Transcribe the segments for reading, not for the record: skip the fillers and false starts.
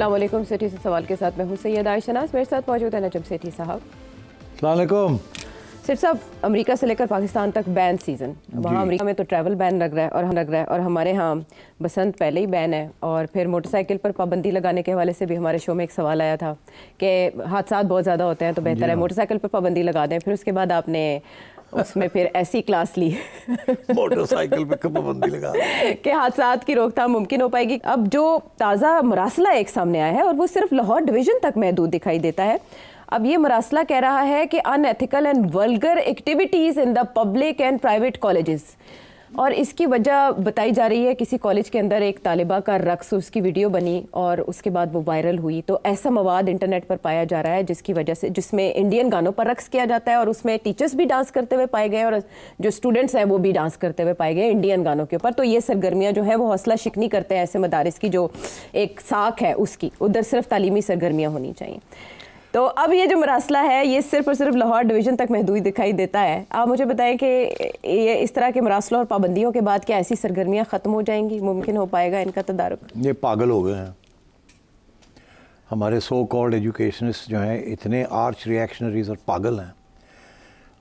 अस्सलाम वालेकुम। सेठी से सवाल के साथ मैं हूँ सैयद आयशा नाज़, मेरे साथ मौजूद है नजम सेठी साहब। अस्सलाम वालेकुम। सेठ साहब, अमेरिका से लेकर पाकिस्तान तक बैन सीज़न, वहाँ अमेरिका में तो ट्रैवल बैन लग रहा है और हमारे यहाँ बसंत पहले ही बैन है। और फिर मोटरसाइकिल पर पाबंदी लगाने के हवाले से भी हमारे शो में एक सवाल आया था कि हादसा बहुत ज़्यादा होते हैं तो बेहतर है मोटरसाइकिल पर पाबंदी लगा दें। फिर उसके बाद आपने उसमें फिर ऐसी क्लास ली मोटरसाइकिल पे पाबंदी लगा कि हादसात की रोकथाम मुमकिन हो पाएगी। अब जो ताज़ा मरासला एक सामने आया है और वो सिर्फ लाहौर डिवीज़न तक महदूद दिखाई देता है। अब ये मरासला कह रहा है कि unethical and vulgar activities in the public and private colleges, और इसकी वजह बताई जा रही है किसी कॉलेज के अंदर एक तालिबा का रक्स, उसकी वीडियो बनी और उसके बाद वो वायरल हुई। तो ऐसा मवाद इंटरनेट पर पाया जा रहा है जिसकी वजह से, जिसमें इंडियन गानों पर रक्स किया जाता है और उसमें टीचर्स भी डांस करते हुए पाए गए और जो स्टूडेंट्स हैं वो भी डांस करते हुए पाए गए इंडियन गानों के ऊपर। तो ये सरगर्मियाँ जो हैं वो हौसला शिकनी करते हैं ऐसे मदारिस की जो एक साख है उसकी, उधर सिर्फ तालीमी सरगर्मियाँ होनी चाहिए। तो अब ये जो मरासला है ये सिर्फ और सिर्फ लाहौर डिवीज़न तक महदूद दिखाई देता है। आप मुझे बताएं कि ये इस तरह के मरासलों और पाबंदियों के बाद क्या ऐसी सरगर्मियाँ ख़त्म हो जाएंगी, मुमकिन हो पाएगा इनका तदारुक? ये पागल हो गए हैं हमारे सो कॉल्ड एजुकेशनिस्ट जो हैं, इतने आर्च रिएक्शनरीज और पागल हैं।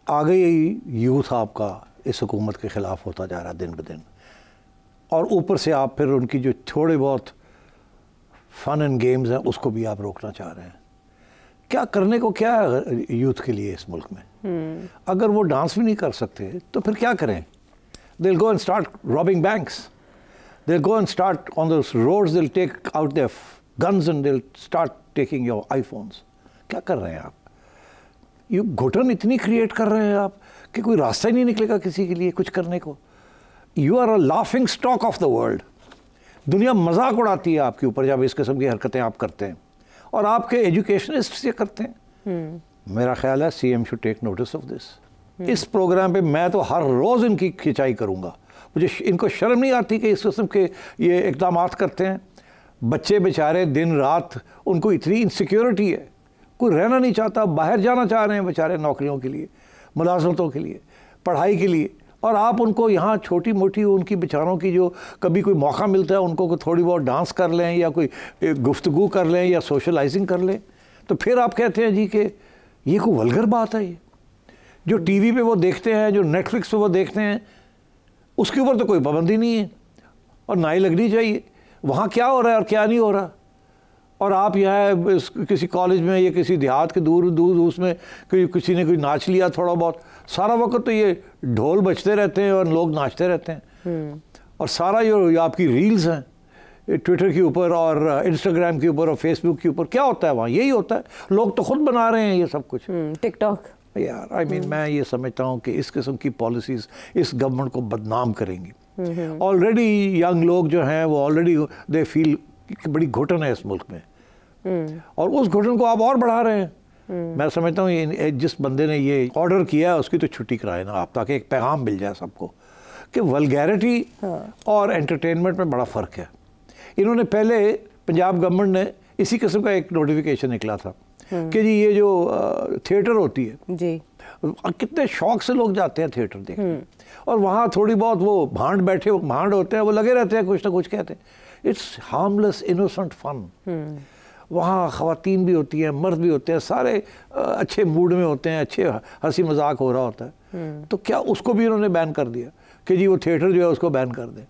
आगे ही यूथ आपका इस हुकूमत के ख़िलाफ़ होता जा रहा है दिन ब दिन, और ऊपर से आप फिर उनकी जो थोड़े बहुत फ़न एंड गेम्स हैं उसको भी आप रोकना चाह रहे हैं। क्या करने को क्या है यूथ के लिए इस मुल्क में? अगर वो डांस भी नहीं कर सकते तो फिर क्या करें? They'll go and start robbing banks. They'll go and start on those roads. They'll take out their guns and they'll start taking your iPhones. क्या कर रहे हैं आप? ये घुटन इतनी क्रिएट कर रहे हैं आप कि कोई रास्ता ही नहीं निकलेगा किसी के लिए कुछ करने को। You are a laughing stock of the world. दुनिया मजाक उड़ाती है आपके ऊपर जब इस किस्म की हरकतें आप करते हैं, और आपके एजुकेशनिस्ट ये करते हैं। मेरा ख्याल है CM should take notice of this. इस प्रोग्राम पे मैं तो हर रोज़ इनकी खिंचाई करूँगा। मुझे इनको शर्म नहीं आती कि इस किस्म के ये इक़दाम करते हैं। बच्चे बेचारे दिन रात, उनको इतनी इनसिक्योरिटी है, कोई रहना नहीं चाहता, बाहर जाना चाह रहे हैं बेचारे नौकरियों के लिए, मुलाजमतों के लिए, पढ़ाई के लिए, और आप उनको यहाँ छोटी मोटी उनकी बेचारों की जो कभी कोई मौका मिलता है उनको थोड़ी बहुत डांस कर लें या कोई गुफ्तगू कर लें या सोशलाइजिंग कर लें, तो फिर आप कहते हैं जी कि ये कोई वल्गर बात है। ये जो टीवी पे वो देखते हैं, जो नेटफ्लिक्स पे वो देखते हैं, उसके ऊपर तो कोई पाबंदी नहीं है और ना ही लगनी चाहिए। वहाँ क्या हो रहा है और क्या नहीं हो रहा, और आप यहाँ किसी कॉलेज में या किसी देहात के दूर दूर उसमें किसी ने कोई नाच लिया थोड़ा बहुत, सारा वक्त तो ये ढोल बजते रहते हैं और लोग नाचते रहते हैं। और सारा ये आपकी रील्स हैं ट्विटर के ऊपर और इंस्टाग्राम के ऊपर और फेसबुक के ऊपर, क्या होता है वहाँ? यही होता है, लोग तो खुद बना रहे हैं ये सब कुछ। टिकटॉक यार, आई मीन मैं ये समझता हूँ कि इस किस्म की पॉलिसीज़ इस गवर्नमेंट को बदनाम करेंगी। ऑलरेडी यंग लोग जो हैं वो ऑलरेडी दे फील कि बड़ी घुटन है इस मुल्क में, और उस घुटन को आप और बढ़ा रहे हैं। मैं समझता हूँ जिस बंदे ने ये ऑर्डर किया है उसकी तो छुट्टी कराए ना आप, ताकि एक पैगाम मिल जाए सबको कि वल्गैरिटी और एंटरटेनमेंट में बड़ा फ़र्क है। इन्होंने पहले, पंजाब गवर्नमेंट ने इसी किस्म का एक नोटिफिकेशन निकला था कि जी ये जो थिएटर होती है जी, कितने शौक से लोग जाते हैं थिएटर देखने, और वहाँ थोड़ी बहुत वो भांड बैठे भांड होते हैं, वो लगे रहते हैं कुछ ना कुछ कहते हैं। It's harmless innocent fun. वहाँ ख़वातीन भी होती हैं, मर्द भी होते हैं, सारे अच्छे मूड में होते हैं, अच्छे हंसी मजाक हो रहा होता है। तो क्या उसको भी उन्होंने बैन कर दिया कि जी वो थिएटर जो है उसको बैन कर दें?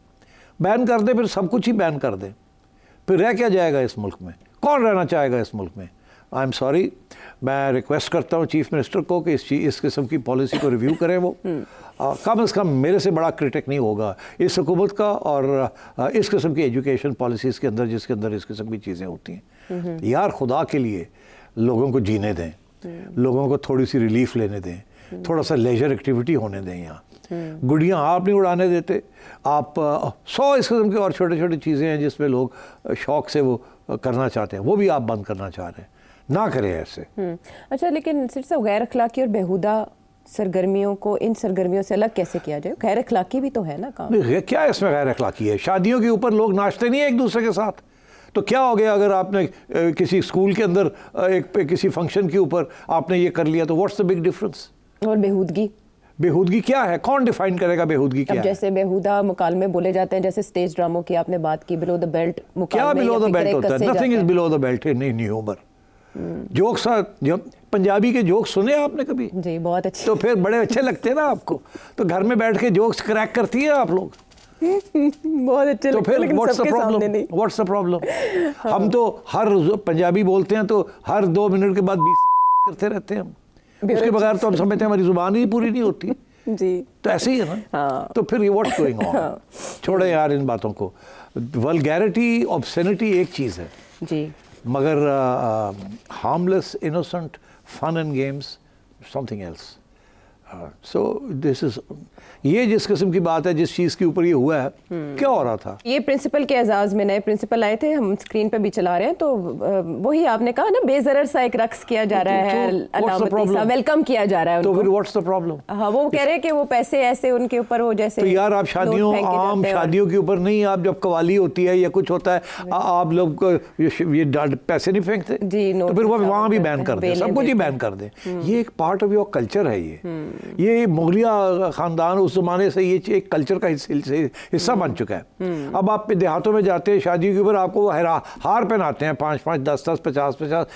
बैन कर दें, फिर सब कुछ ही बैन कर दें, फिर रह क्या जाएगा इस मुल्क में? कौन रहना चाहेगा इस मुल्क में? आई एम सॉरी, मैं रिक्वेस्ट करता हूँ चीफ मिनिस्टर को कि इस किस्म की पॉलिसी को रिव्यू करें। वो कम से कम मेरे से बड़ा क्रिटिक नहीं होगा इस हुकूमत का और इस किस्म की एजुकेशन पॉलिसीज़ के अंदर जिसके अंदर इस किस्म की चीज़ें होती हैं। यार खुदा के लिए लोगों को जीने दें, लोगों को थोड़ी सी रिलीफ लेने दें, थोड़ा सा लेजर एक्टिविटी होने दें। यहाँ गुड़ियाँ आप नहीं उड़ाने देते, आप 100 इस किस्म की और छोटी छोटी चीज़ें हैं जिसमें लोग शौक़ से वो करना चाहते हैं, वो भी आप बंद करना चाह रहे हैं। ना करें ऐसे। अच्छा, लेकिन सिर्फ गैर अखलाकी और बेहुदा सरगर्मियों को इन सरगर्मियों से अलग कैसे किया जाए? गैर अखलाकी भी तो है ना काम। क्या इसमें गैर अखलाकी है? शादियों के ऊपर लोग नाचते नहीं है एक दूसरे के साथ, तो क्या हो गया अगर आपने किसी स्कूल के अंदर किसी फंक्शन के ऊपर आपने ये कर लिया, तो व्हाट्स द बिग डिफरेंस? और बेहूदगी बेहूदगी क्या है, कौन डिफाइन करेगा बेहूदगी क्या है? जैसे बेहुदा मुकालमे बोले जाते हैं, जैसे स्टेज ड्रामों की आपने बात की, बिलो द बेल्ट मुकालमे, क्या बिलो द बेल्ट होता है? Nothing is below the belt in humour. Jokes, जो पंजाबी के जोक्स सुने आपने कभी? जी, बहुत अच्छे। तो फिर बड़े अच्छे लगते हैं ना आपको, तो घर में बैठ के जोक्स क्रैक करती है आप लोग। बहुत अच्छे। तो फिर what's the problem? What's the problem? हम तो हर पंजाबी बोलते हैं तो हर 2 मिनट के बाद 20 करते रहते हैं हम, उसके बगैर तो हम समझते हैं हमारी जुबान ही पूरी नहीं होती जी। तो ऐसे ही है ना। हाँ। तो फिर व्हाट्स गोइंग ऑन? छोड़े यार इन बातों को। वल्गैरिटी, ऑब्सेनिटी एक चीज़ है जी, मगर harmless innocent fun and games something else. So this is, ये जिस किस्म की बात है, जिस चीज़ के ऊपर ये हुआ है, क्या हो रहा था? ये प्रिंसिपल के एजाज में नए प्रिंसिपल आए थे, हम स्क्रीन पे भी चला रहे हैं, तो वही आपने कहा ना, बेजरर सा एक रक्स किया जा रहा है, अलामती सा वेलकम किया जा रहा है तो उनको। फिर व्हाट्स द प्रॉब्लम? हाँ, वो कह रहे हैं कि वो पैसे ऐसे उनके ऊपर हो जैसे, तो यार आप शादियों, आम शादियों के ऊपर नहीं, आप जब कवाली होती है या कुछ होता है, आप लोग ये पैसे नहीं फेंकते जी, तो फिर वो वहाँ भी बैन कर दें, सब कुछ ही बैन कर दें। ये एक पार्ट ऑफ योर कल्चर है। ये मुगलिया खानदान उस जमाने से ये एक कल्चर का हिस्सा बन चुका है। अब आप देहातों में जाते हैं शादी के ऊपर, आपको वो हार पहनाते हैं 5-5, 10-10, 50-50,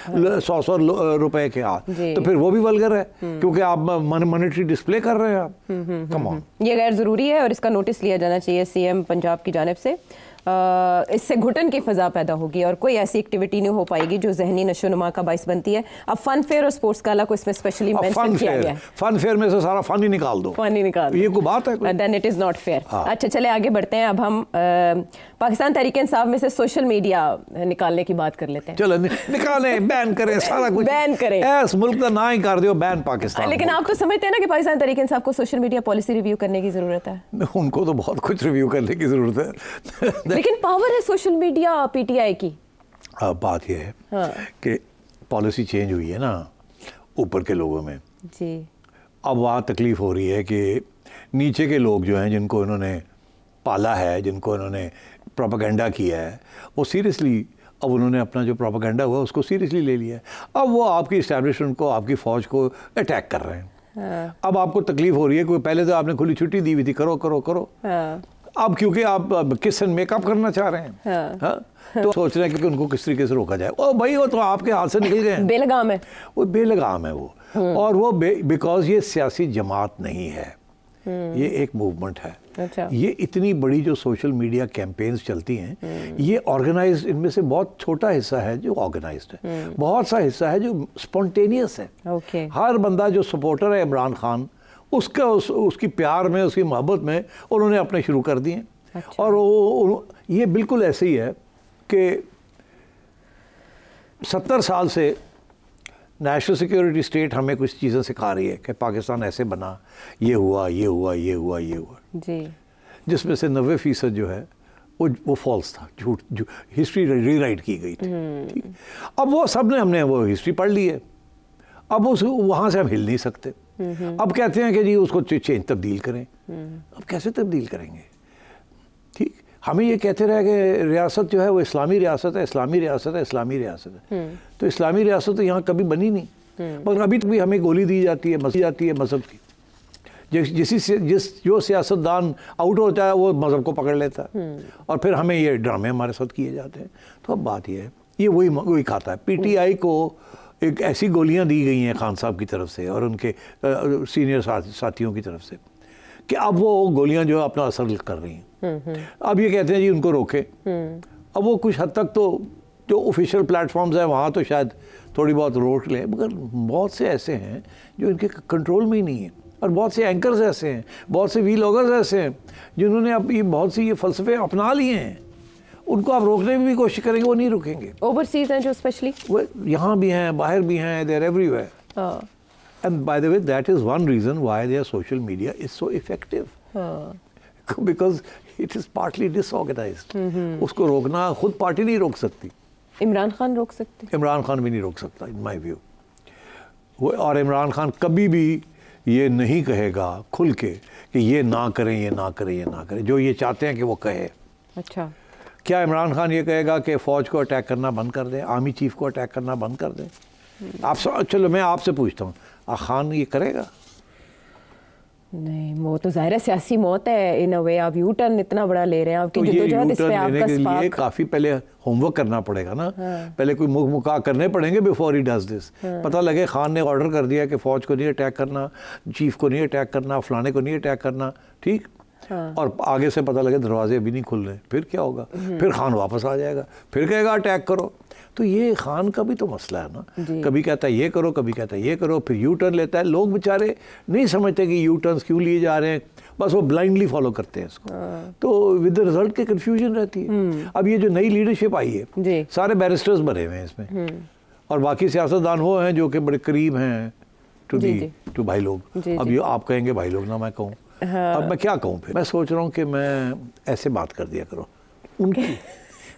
100-100 रुपए के हार, तो फिर वो भी वल्गर है क्योंकि आप मॉनेटरी डिस्प्ले कर रहे हैं आप। कम ऑन, ये गैर जरूरी है और इसका नोटिस लिया जाना चाहिए सीएम पंजाब की जानिब से। इससे घुटन की फ़ज़ा पैदा होगी और कोई ऐसी एक्टिविटी नहीं हो पाएगी जो जहनी नशोनुमा का बाइस बनती है। अब फन फेयर और स्पोर्ट्स गाला को इसमें स्पेशली मेंशन किया गया है। फन फेयर में से सारा फन ही निकाल दो, फन ही निकाल दो, ये कोई बात है? Then it is not fair. अच्छा, चले आगे बढ़ते हैं। अब हम पाकिस्तान तहरीक इंसाफ में से सोशल मीडिया निकालने की बात कर लेते हैं। चलो निकालें, बैन करें, सारा कुछ बैन करें, इस मुल्क का ना ही कर दो बैन पाकिस्तान। लेकिन आप तो समझते हैं ना कि पाकिस्तान तहरीक इंसाफ को सोशल मीडिया पॉलिसी रिव्यू करने की जरूरत है? उनको तो बहुत कुछ रिव्यू करने की जरूरत है लेकिन पावर है सोशल मीडिया पीटीआई की। बात यह है कि पॉलिसी चेंज हुई है ना ऊपर के लोगों में जी। अब वहाँ तकलीफ हो रही है कि नीचे के लोग जो हैं, जिनको इन्होंने पाला है, जिनको इन्होंने प्रोपेगेंडा किया है, वो सीरियसली, अब उन्होंने अपना जो प्रोपेगेंडा हुआ उसको सीरियसली ले लिया है। अब वो आपकी इस्टेब्लिशमेंट को, आपकी फ़ौज को अटैक कर रहे हैं। अब आपको तकलीफ हो रही है, क्योंकि पहले तो आपने खुली छुट्टी दी हुई थी, करो करो करो। अब क्योंकि आप किस मेकअप करना चाह रहे हैं, तो सोच रहे हैं कि उनको किस तरीके से रोका जाए। ओ भाई, वो तो आपके हाथ से निकल गए, बेलगाम है वो, बेलगाम है वो। और वो बिकॉज ये सियासी जमात नहीं है, ये एक मूवमेंट है। अच्छा। ये इतनी बड़ी जो सोशल मीडिया कैंपेन्स चलती हैं, ये ऑर्गेनाइज्ड, इनमें से बहुत छोटा हिस्सा है जो ऑर्गेनाइज्ड है, बहुत सा हिस्सा है जो स्पॉन्टेनियस है। हर बंदा जो सपोर्टर है इमरान खान, उसका उसकी प्यार में, उसकी मोहब्बत में उन्होंने अपने शुरू कर दिए। अच्छा। और ये बिल्कुल ऐसे ही है कि 70 साल से नेशनल सिक्योरिटी स्टेट हमें कुछ चीज़ें सिखा रही है कि पाकिस्तान ऐसे बना, ये हुआ, ये हुआ, ये हुआ, ये हुआ जी, जिसमें से 90% जो है वो फॉल्स था, झूठ, हिस्ट्री रीराइट की गई थी। ठीक, अब वो सब ने, हमने वो हिस्ट्री पढ़ ली है, अब उस वहाँ से हम हिल नहीं सकते। अब कहते हैं कि जी उसको चेंज तब्दील करें। अब कैसे तब्दील करेंगे? ठीक, हमें ये कहते रहे कि रियासत जो है वो इस्लामी रियासत है, इस्लामी रियासत है, इस्लामी रियासत है। तो इस्लामी रियासत तो यहाँ कभी बनी नहीं, मगर अभी तक भी हमें गोली दी जाती है मज़हब की। जो सियासतदान आउट होता है वो मज़हब को पकड़ लेता है, और फिर हमें ये ड्रामे हमारे साथ किए जाते हैं। तो अब बात ये है, ये वही खाता है। पीटीआई को एक ऐसी गोलियां दी गई हैं खान साहब की तरफ से और उनके सीनियर साथियों की तरफ से कि अब वो गोलियां जो है अपना असर कर रही हैं। अब ये कहते हैं जी उनको रोके। अब वो कुछ हद तक तो जो ऑफिशियल प्लेटफॉर्म्स हैं वहाँ तो शायद थोड़ी बहुत रोक लें, मगर बहुत से ऐसे हैं जो इनके कंट्रोल में ही नहीं है, और बहुत से एंकर्स ऐसे हैं, बहुत से वीलॉगर्स ऐसे हैं जिन्होंने अब ये बहुत सी ये फ़लसफ़े अपना लिए हैं। उनको आप रोकने की भी कोशिश करेंगे, वो नहीं रुकेंगे। ओवरसीज हैं जो स्पेशली, वो यहाँ भी हैं, बाहर भी हैं, they are everywhere. And by the way that is one reason why their social media is so effective, because it is partly disorganised. उसको रोकना खुद पार्टी नहीं रोक सकती, इमरान खान रोक सकते, इमरान खान भी नहीं रोक सकता इन माई व्यू। और इमरान खान कभी भी ये नहीं कहेगा खुल के कि ये ना करें, ये ना करें, ये ना करें, जो ये चाहते हैं कि वो कहे। अच्छा, क्या इमरान खान ये कहेगा कि फ़ौज को अटैक करना बंद कर दें, आर्मी चीफ को अटैक करना बंद कर दें? आप चलो मैं आपसे पूछता हूँ, खान ये करेगा? नहीं, वो तो जाहिर है सियासी मौत है इन अ वे। आप यू टर्न इतना बड़ा ले रहे हैं, आपकी जद्दोजहद इस पे आपका स्पार्क। काफी पहले होमवर्क करना पड़ेगा ना। पहले कोई मुख मुका करने पड़ेंगे बिफोर ही डज दिस। पता लगे खान ने ऑर्डर कर दिया कि फौज को नहीं अटैक करना, चीफ को नहीं अटैक करना, फलाने को नहीं अटैक करना, ठीक। और आगे से पता लगे दरवाजे अभी नहीं खुल रहे, फिर क्या होगा? फिर खान वापस आ जाएगा, फिर कहेगा अटैक करो। तो ये खान का भी तो मसला है ना, कभी कहता है ये करो, कभी कहता है ये करो, फिर यू टर्न लेता है। लोग बेचारे नहीं समझते कि यू टर्न्स क्यों लिए जा रहे हैं, बस वो ब्लाइंडली फॉलो करते हैं इसको। तो विद द रिजल्ट के कंफ्यूजन रहती है। अब ये जो नई लीडरशिप आई है, सारे बैरिस्टर्स बने हुए हैं इसमें, और बाकी सियासतदान वो हैं जो कि बड़े करीब हैं टू भाई लोग। अब ये आप कहेंगे भाई लोग ना मैं कहूँ, अब मैं क्या कहूँ? फिर मैं सोच रहा हूँ कि मैं ऐसे बात कर दिया करो उनकी,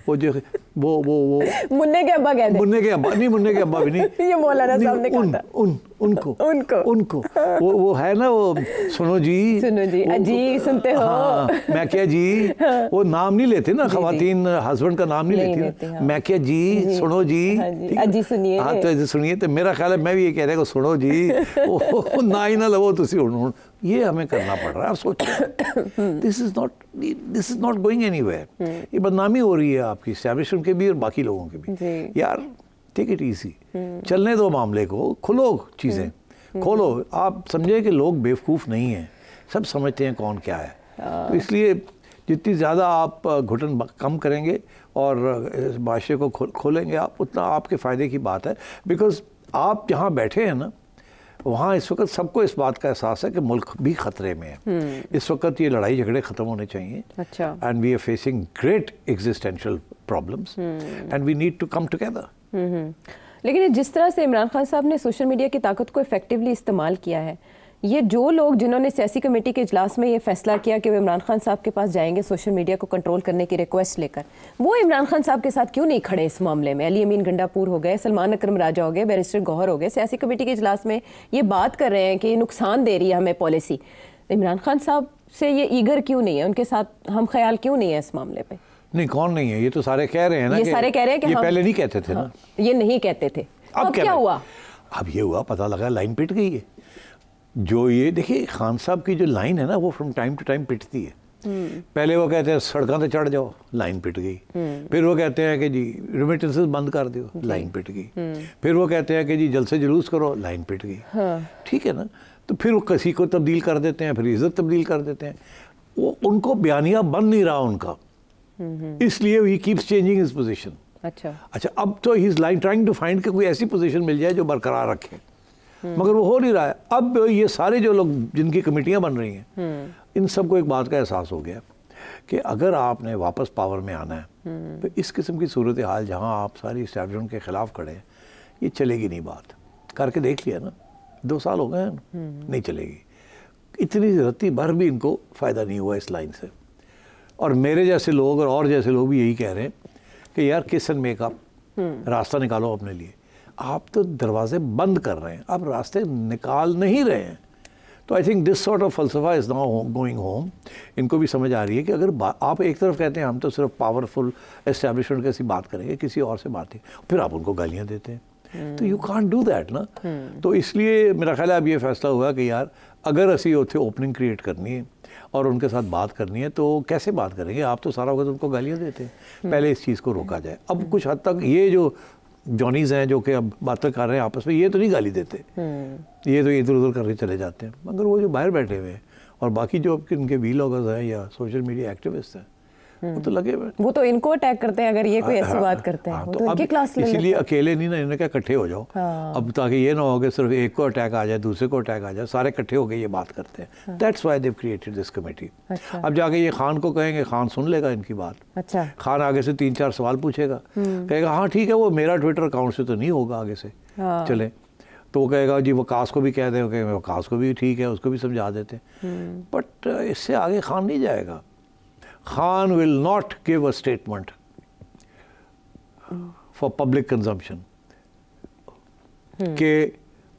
वो जो वो मुन्ने के अब्बा कहते हैं। मुन्ने के अब्बा नहीं, मुन्ने के अब्बा भी नहीं, ये मौलाना साहब ने कहा था। उनको वो है ना, वो सुनो जी अजी सुनते हो। हाँ, मैं क्या जी, वो नाम नहीं लेते ना, खवातीन हस्बैंड का नाम नहीं लेती ना। मैं क्या जी, सुनो जी, अजी सुनिए। हाँ तो सुनिए। तो मेरा ख्याल है मैं भी ये कह रहा हूँ सुनो जी, ना ही ना लवो तुसी हुण, ये हमें करना पड़ रहा है। आप सोचो, this is not going anywhere. ये बदनामी हो रही है आपकी एस्टैब्लिशमेंट के भी और बाकी लोगों के भी। यार टेक इट इजी, चलने दो मामले को, खुलो चीज़ें, खोलो। आप समझे कि लोग बेवकूफ़ नहीं हैं, सब समझते हैं कौन क्या है। तो इसलिए जितनी ज़्यादा आप घुटन कम करेंगे और माशरे को खोलेंगे आप, उतना आपके फ़ायदे की बात है। बिकॉज आप जहाँ बैठे हैं ना, वहाँ इस वक्त सबको इस बात का एहसास है कि मुल्क भी ख़तरे में है। इस वक्त ये लड़ाई झगड़े ख़त्म होने चाहिए। अच्छा। And we are facing great existential problems and we need to come together. लेकिन जिस तरह से इमरान खान साहब ने सोशल मीडिया की ताकत को इफेक्टिवली इस्तेमाल किया है, ये जो लोग जिन्होंने सियासी कमेटी के इजलास में ये फैसला किया कि वो इमरान खान साहब के पास जाएंगे सोशल मीडिया को कंट्रोल करने की रिक्वेस्ट लेकर, वो इमरान खान साहब के साथ क्यों नहीं खड़े इस मामले में? अली अमीन गंडापुर हो गए, सलमान अकरम राजा हो गए, बैरिस्टर गौहर हो गए, सियासी कमेटी के इजलास में ये बात कर रहे हैं कि नुकसान दे रही है हमें पॉलिसी। इमरान खान साहब से ये ईगर क्यों नहीं है, उनके साथ हम ख्याल क्यों नहीं है इस मामले पे? नहीं, कौन नहीं है? ये तो सारे कह रहे हैं ना, ये सारे कह रहे हैं कि ये पहले नहीं कहते थे ना, ये नहीं कहते थे। अब क्या हुआ? अब ये हुआ, पता लगा लाइन पिट गई है। जो ये देखिए खान साहब की जो लाइन है ना, वो फ्रॉम टाइम टू टाइम पिटती है। पहले वो कहते हैं सड़कों पे चढ़ जाओ, लाइन पिट गई। फिर वो कहते हैं कि जी रेमिटेंसेस बंद कर दो, लाइन पिट गई। फिर वो कहते हैं कि जी जलसे जुलूस करो, लाइन पिट गई। ठीक है ना? तो फिर वो किसी को तब्दील कर देते हैं, फिर इज्जत तब्दील कर देते हैं। वो उनको बयानिया बन नहीं रहा उनका, इसलिए he keeps changing his position. अच्छा, अब तो he is like trying to find कि कोई ऐसी पोजीशन मिल जाए जो बरकरार रखे, मगर वो हो नहीं रहा है। अब ये सारे जो लोग जिनकी कमेटियां बन रही हैं, इन सबको एक बात का एहसास हो गया कि अगर आपने वापस पावर में आना है तो इस किस्म की सूरत हाल जहां आप सारी एस्टैब्लिशमेंट के खिलाफ खड़े हैं, ये चलेगी नहीं। बात करके देख लिया ना, 2 साल हो गए हैं, नहीं चलेगी। इतनी रत्ती भर भी इनको फ़ायदा नहीं हुआ इस लाइन से। और मेरे जैसे लोग और जैसे लोग भी यही कह रहे हैं कि यार किस एंड मेकअप, रास्ता निकालो अपने लिए। आप तो दरवाजे बंद कर रहे हैं, आप रास्ते निकाल नहीं रहे हैं। तो I think this sort of फलसफा इज़ नाउ गोइंग होम। इनको भी समझ आ रही है कि अगर आप एक तरफ कहते हैं हम तो सिर्फ पावरफुल एस्टैब्लिशमेंट की बात करेंगे, किसी और से बात नहीं, फिर आप उनको गालियाँ देते हैं, तो यू कांट डू दैट ना। तो इसलिए मेरा ख्याल है अब ये फैसला हुआ कि यार अगर असी उत्थे ओपनिंग क्रिएट करनी है और उनके साथ बात करनी है तो कैसे बात करेंगे? आप तो सारा वक्त उनको गालियाँ देते हैं। पहले इस चीज़ को रोका जाए। अब कुछ हद तक ये जो जॉनीज़ हैं जो कि अब बातें कर रहे हैं आपस में, ये तो नहीं गाली देते, ये तो इधर उधर करके चले जाते हैं। मगर वो जो बाहर बैठे हुए हैं और बाकी जो इनके वीलॉगर्स हैं या सोशल मीडिया एक्टिविस्ट हैं, वो तो लगे हुए, वो तो इनको अटैक करते हैं अगर ये कोई ऐसी बात करते हैं। तो अब इसीलिए अकेले नहीं ना, इन्होंने क्या इकट्ठे हो जाओ अब, ताकि ये ना हो कि सिर्फ एक को अटैक आ जाए, दूसरे को अटैक आ जाए, सारे इकट्ठे होकर ये बात करते हैं। That's why they have created this committee. अब जाके ये खान को कहेंगे, खान सुन लेगा इनकी बात। अच्छा, खान आगे से 3-4 सवाल पूछेगा, कहेगा हाँ ठीक है, वो मेरा ट्विटर अकाउंट से तो नहीं होगा आगे से, चले। तो वो कहेगा जी वकास को भी कह दें, वकास को भी ठीक है, उसको भी समझा देते। बट इससे आगे खान नहीं जाएगा। Khan will not give a statement for public consumption कि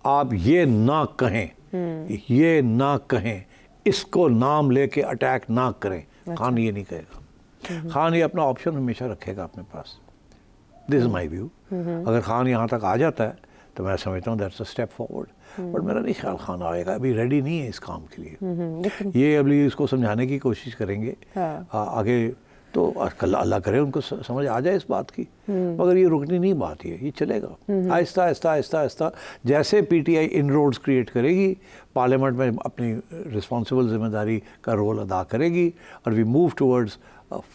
आप ये ना कहें, ये ना कहें, इसको नाम लेके अटैक ना करें। खान ये नहीं कहेगा। खान ये अपना ऑप्शन हमेशा रखेगा अपने पास। This is my view. अगर खान यहाँ तक आ जाता है तो मैं समझता हूँ that's a step forward. But मेरा नहीं ख्याल खान आएगा, अभी रेडी नहीं है इस काम के लिए। ये अभी इसको समझाने की कोशिश करेंगे। आगे तो अल्लाह करे उनको समझ आ जाए इस बात की, मगर ये रुकनी नहीं बात, ये चलेगा आहिस्ता आहिस्ता आहिस्ता आहिस्ता। जैसे पीटीआई इनरोड्स क्रिएट करेगी, पार्लियामेंट में अपनी रिस्पॉन्सिबल जिम्मेदारी का रोल अदा करेगी, और we move towards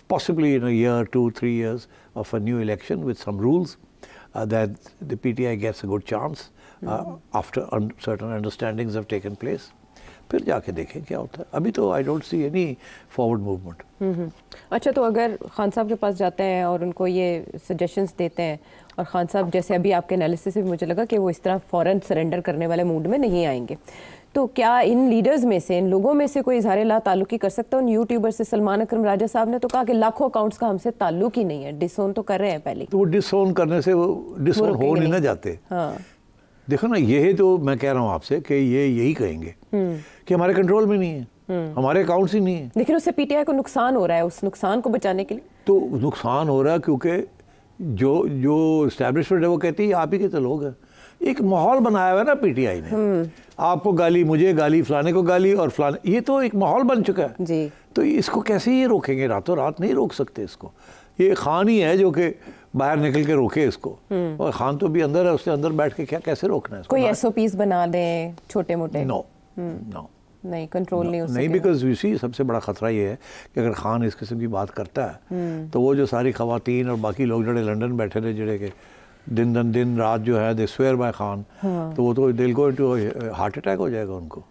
possibly in a year, 2-3 years of a new election with some rules that the PTI gets a good chance after certain understandings have taken place. फिर जाके देखें क्या होता है। अभी तो I don't see any forward movement. अच्छा, तो अगर खान साहब के पास जाते हैं और उनको ये सजेशंस देते हैं, और खान साहब जैसे अभी आपके एनालिसिस से मुझे लगा कि वो इस तरह फ़ौरन सरेंडर करने वाले मूड में नहीं आएंगे, तो क्या इन लीडर्स में से, इन लोगों में से कोई इज़हार ला ताल्लुकी कर सकता है? उन यूट्यूबर से सलमान अकरम राजा साहब ने तो कहा कि लाखों अकाउंट्स का हमसे ताल्लुक ही नहीं है, डिसोन तो कर रहे हैं पहले। तो वो डिसोन करने से वो डिसोन हो नहीं ना जाते। हाँ, देखो ना, ये तो मैं कह रहा हूँ आपसे कि ये यही कहेंगे कि हमारे कंट्रोल में नहीं है, हमारे अकाउंट्स ही नहीं है। लेकिन उससे पीटीआई को नुकसान हो रहा है, उस नुकसान को बचाने के लिए तो नुकसान हो रहा है क्योंकि जो इस्टेब्लिशमेंट है वो कहती है आप ही के तो लोग हैं। एक माहौल बनाया हुआ है ना पीटीआई ने, आपको गाली, मुझे गाली, फलाने को गाली, और फलाने, ये तो एक माहौल बन चुका है जी। तो इसको कैसे ये रोकेंगे? रातों रात नहीं रोक सकते इसको। ये खान ही है जो कि बाहर निकल के रोके इसको, और खान तो भी अंदर है, उसके अंदर बैठ के क्या कैसे रोकना है इसको? कोई एसओपीज बना दें छोटे मोटे? नो नो, नहीं, कंट्रोल नहीं हो सकेगा। नहीं, बिकॉज यू सी सबसे बड़ा खतरा ये है कि अगर खान इस किस्म की बात करता है तो वो जो सारी खवातीन और बाकी लोग जो लंदन बैठे थे, जोड़े के दिन रात जो है दे स्वेयर बाय खान, तो वो तो दिल को इनटू हार्ट अटैक हो जाएगा उनको।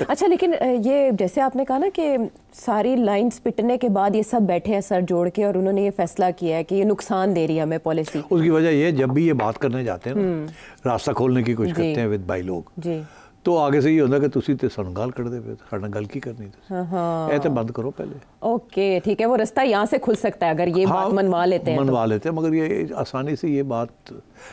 अच्छा, लेकिन ये जैसे आपने कहा ना कि सारी लाइंस पिटने के बाद ये सब बैठे हैं सर जोड़ के, और उन्होंने ये फैसला किया है कि ये नुकसान दे रही है हमें पॉलिसी। उसकी वजह ये, जब भी ये बात करने जाते हैं ना, रास्ता खोलने की कोशिश करते हैं विद भाई लोग जी, तो आगे से ये होता है कि तुसी ते सन गल कर दे, साडे गल की करनी ऐ तो बंद करो पहले। ओके, ठीक है, वो रास्ता यहाँ से खुल सकता है अगर ये बात मनवा लेते हैं, मनवा लेते हैं, मगर ये आसानी से ये बात,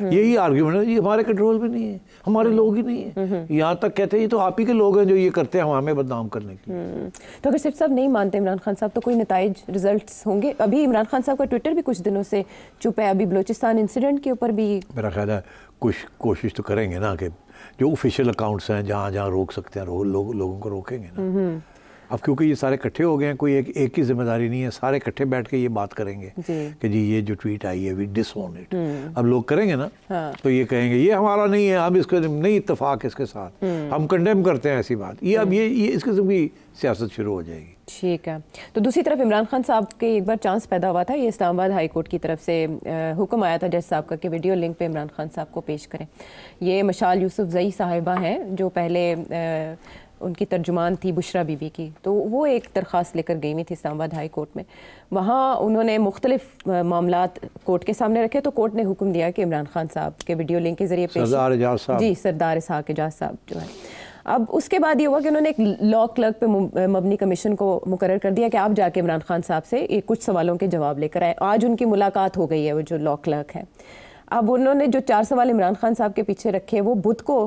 यही आर्ग्यूमेंट है, ये हमारे कंट्रोल में नहीं है, हमारे लोग ही नहीं है। यहाँ तक कहते हैं ये तो आप ही के लोग हैं जो ये करते हैं हमें बदनाम करने के लिए। तो अगर सिर्फ साहब नहीं मानते इमरान खान साहब, तो कोई नताइज रिजल्ट्स होंगे? अभी इमरान खान साहब का ट्विटर भी कुछ दिनों से चुप है, अभी बलोचिस्तान इंसिडेंट के ऊपर भी मेरा ख्याल है कुछ कोशिश तो करेंगे ना कि जो ऑफिशियल अकाउंट्स हैं जहाँ जहाँ रोक सकते हैं लोगों को रोकेंगे ना। अब क्योंकि ये सारे इकट्ठे हो गए हैं, कोई एक ही जिम्मेदारी नहीं है, सारे इकट्ठे बैठ के ये बात करेंगे कि जी ये जो ट्वीट आई है वी डिसओन इट। अब लोग करेंगे ना, तो ये कहेंगे ये हमारा नहीं है, हम इसको नहीं इत्तेफाक इसके साथ, हम कंडेम करते हैं ऐसी बात। ये अब ये इस किस्म की सियासत शुरू हो जाएगी। ठीक है, तो दूसरी तरफ इमरान खान साहब के एक बार चांस पैदा हुआ था, ये इस्लामाबाद हाई कोर्ट की तरफ से हुक्म आया था जज साहब का कि वीडियो लिंक पे इमरान खान साहब को पेश करें। ये मशाल यूसुफजई साहिबा हैं जो पहले उनकी तर्जुमान थी बुशरा बीबी की, तो वो एक दरख्वास्त लेकर गई हुई थी इस्लामाबाद हाई कोर्ट में। वहाँ उन्होंने मुख्तलिफ मामलात कोर्ट के सामने रखे, तो कोर्ट ने हुक्म दिया कि इमरान खान साहब के वीडियो लिंक के जरिए सरदार एजाज इसहाक एजाज साहब जो है। अब उसके बाद ये हुआ कि उन्होंने एक लॉ क्लर्क पे मबनी कमीशन को मुकर्रर कर दिया कि आप जाके इमरान खान साहब से कुछ सवालों के जवाब लेकर आए। आज उनकी मुलाकात हो गई है, वो जो लॉ क्लर्क है। अब उन्होंने जो 4 सवाल इमरान खान साहब के पीछे रखे, वो बुध को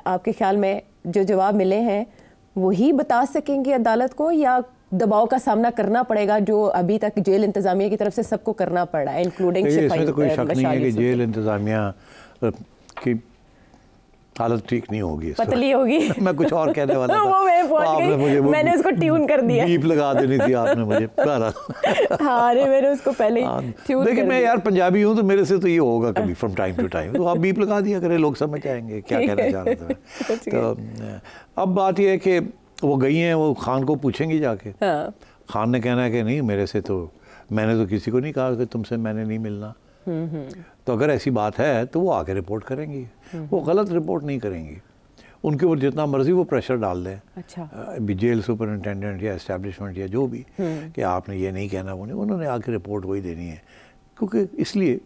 आपके ख्याल में जो जवाब मिले हैं वही बता सकेंगे अदालत को, या दबाव का सामना करना पड़ेगा जो अभी तक जेल इंतजामिया की तरफ से सबको करना पड़ रहा है, इंक्लूडिंग इसमें तो कोई शक नहीं है कि जेल इंतजामिया की हालत ठीक नहीं होगी, पतली होगी। मैं कुछ और कहने वाला था, वो मैं पहुंच गई, मैंने उसको ट्यून कर दिया, बीप लगा देनी थी आपने मुझे। हाँ, अरे मैंने उसको पहले ट्यून कर दिया। मैं यार पंजाबी हूँ तो मेरे से तो ये होगा कभी फ्रॉम टाइम टू टाइम, तो आप बीप लगा दिया करें, लोग समझ जाएंगे क्या कहना चाह रहे थे। तो अब बात यह है कि वो गई हैं, वो खान को पूछेंगी जाके। खान ने कहना है कि नहीं, मेरे से तो, मैंने तो किसी को नहीं कहा कि तुमसे मैंने नहीं मिलना। तो अगर ऐसी बात है तो वो आके रिपोर्ट करेंगी, वो गलत रिपोर्ट नहीं करेंगी। उनके ऊपर जितना मर्जी वो प्रेशर डाल दें, अच्छा जेल सुपरिटेंडेंट या एस्टेब्लिशमेंट या जो भी, कि आपने ये नहीं कहना, वो नहीं, उन्होंने आके रिपोर्ट वही देनी है। क्योंकि इसलिए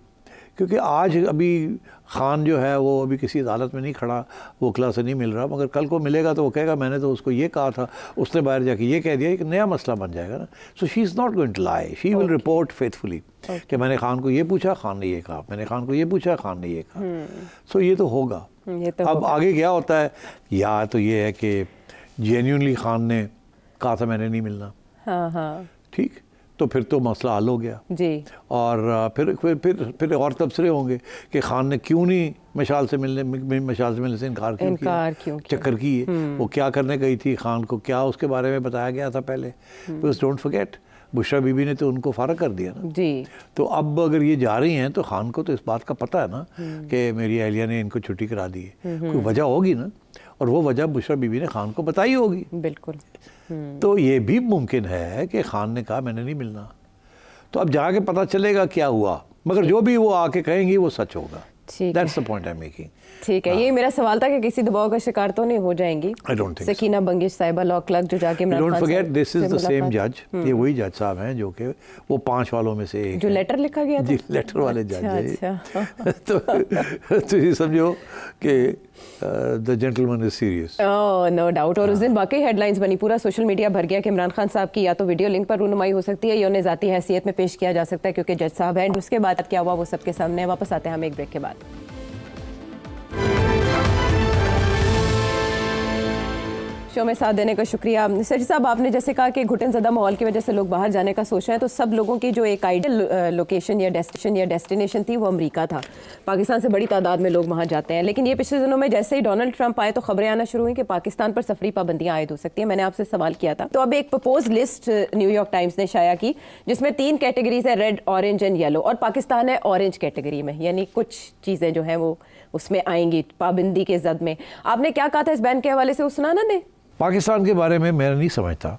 क्योंकि आज अभी खान जो है वो अभी किसी अदालत में नहीं खड़ा, वो क्लास से नहीं मिल रहा, मगर कल को मिलेगा तो वो कहेगा मैंने तो उसको ये कहा था, उसने बाहर जाके ये कह दिया, एक नया मसला बन जाएगा ना। So she is not going to lie, she will report faithfully कि मैंने खान को ये पूछा, खान ने ये कहा, मैंने खान को ये पूछा, खान ने ये कहा। सो ये तो होगा। अब आगे क्या होता है, या तो ये है कि जेन्युइनली खान ने कहा था मैंने नहीं मिलना, ठीक, तो फिर तो मसला हल हो गया जी। और फिर और तबसरे होंगे कि खान ने क्यों नहीं मशाल से मिलने से इनकार क्यों चक्कर की है, वो क्या करने गई थी, खान को क्या उसके बारे में बताया गया था पहले। Because don't forget Bushra Bibi ने तो उनको फारग कर दिया ना जी। तो अब अगर ये जा रही हैं तो खान को तो इस बात का पता है ना कि मेरी अहलिया ने इनको छुट्टी करा दी है, कोई वजह होगी ना, और वो वजह बुशरा बीबी ने खान को बताई होगी। बिल्कुल। तो ये भी मुमकिन है कि खान ने कहा मैंने नहीं मिलना, तो अब जाके पता चलेगा क्या हुआ, मगर जो भी वो आके कहेंगी वो सच होगा। That's the point I'm making. ठीक है, ये मेरा सवाल था कि किसी दबाव का शिकार तो नहीं हो जाएंगी। I don't think सकीना बंगिश साहिबा लॉ क्लर्क जो जाके Don't forget this is the same judge. ये वही जज साहब हैं जो कि वो 5 वालों में से एक जो लेटर लिखा गया था। जी, लेटर वाले जज हैं। अच्छा। तो ये समझो कि the gentleman is serious. No doubt. और उस दिन वाकई हेडलाइंस बनी, पूरा सोशल मीडिया भर गया कि इमरान खान साहब की या तो वीडियो लिंक पर रूनुमाई हो सकती है या उन्हें ज़ाती हैसियत में पेश किया जा सकता है क्योंकि जज साहब हैं। उसके बाद क्या हुआ वो सबके सामने। वापस आते हैं हम एक ब्रेक के बाद। शो में साथ देने का शुक्रिया। सर साहब, आपने जैसे कहा कि घुटन ज़दा माहौल की वजह से लोग बाहर जाने का सोच रहे हैं, तो सब लोगों की जो एक आइडियल लोकेशन या डेस्टिनेशन थी वो अमेरिका था। पाकिस्तान से बड़ी तादाद में लोग वहाँ जाते हैं, लेकिन ये पिछले दिनों में जैसे ही डोनाल्ड ट्रंप आए तो खबरें आना शुरू हुई कि पाकिस्तान पर सफरी पाबंदियाँ आयद हो सकती हैं। मैंने आपसे सवाल किया था, तो अब एक प्रपोज लिस्ट न्यूयॉर्क टाइम्स ने शाया की जिसमें 3 कैटेगरीज है, रेड, ऑरेंज एंड येलो, और पाकिस्तान है ऑरेंज कैटेगरी में, यानी कुछ चीज़ें जो हैं वो उसमें आएंगी पाबंदी के जद में। आपने क्या कहा था इस बैन के हवाले से, सुनाना ने? पाकिस्तान के बारे में मैं नहीं समझता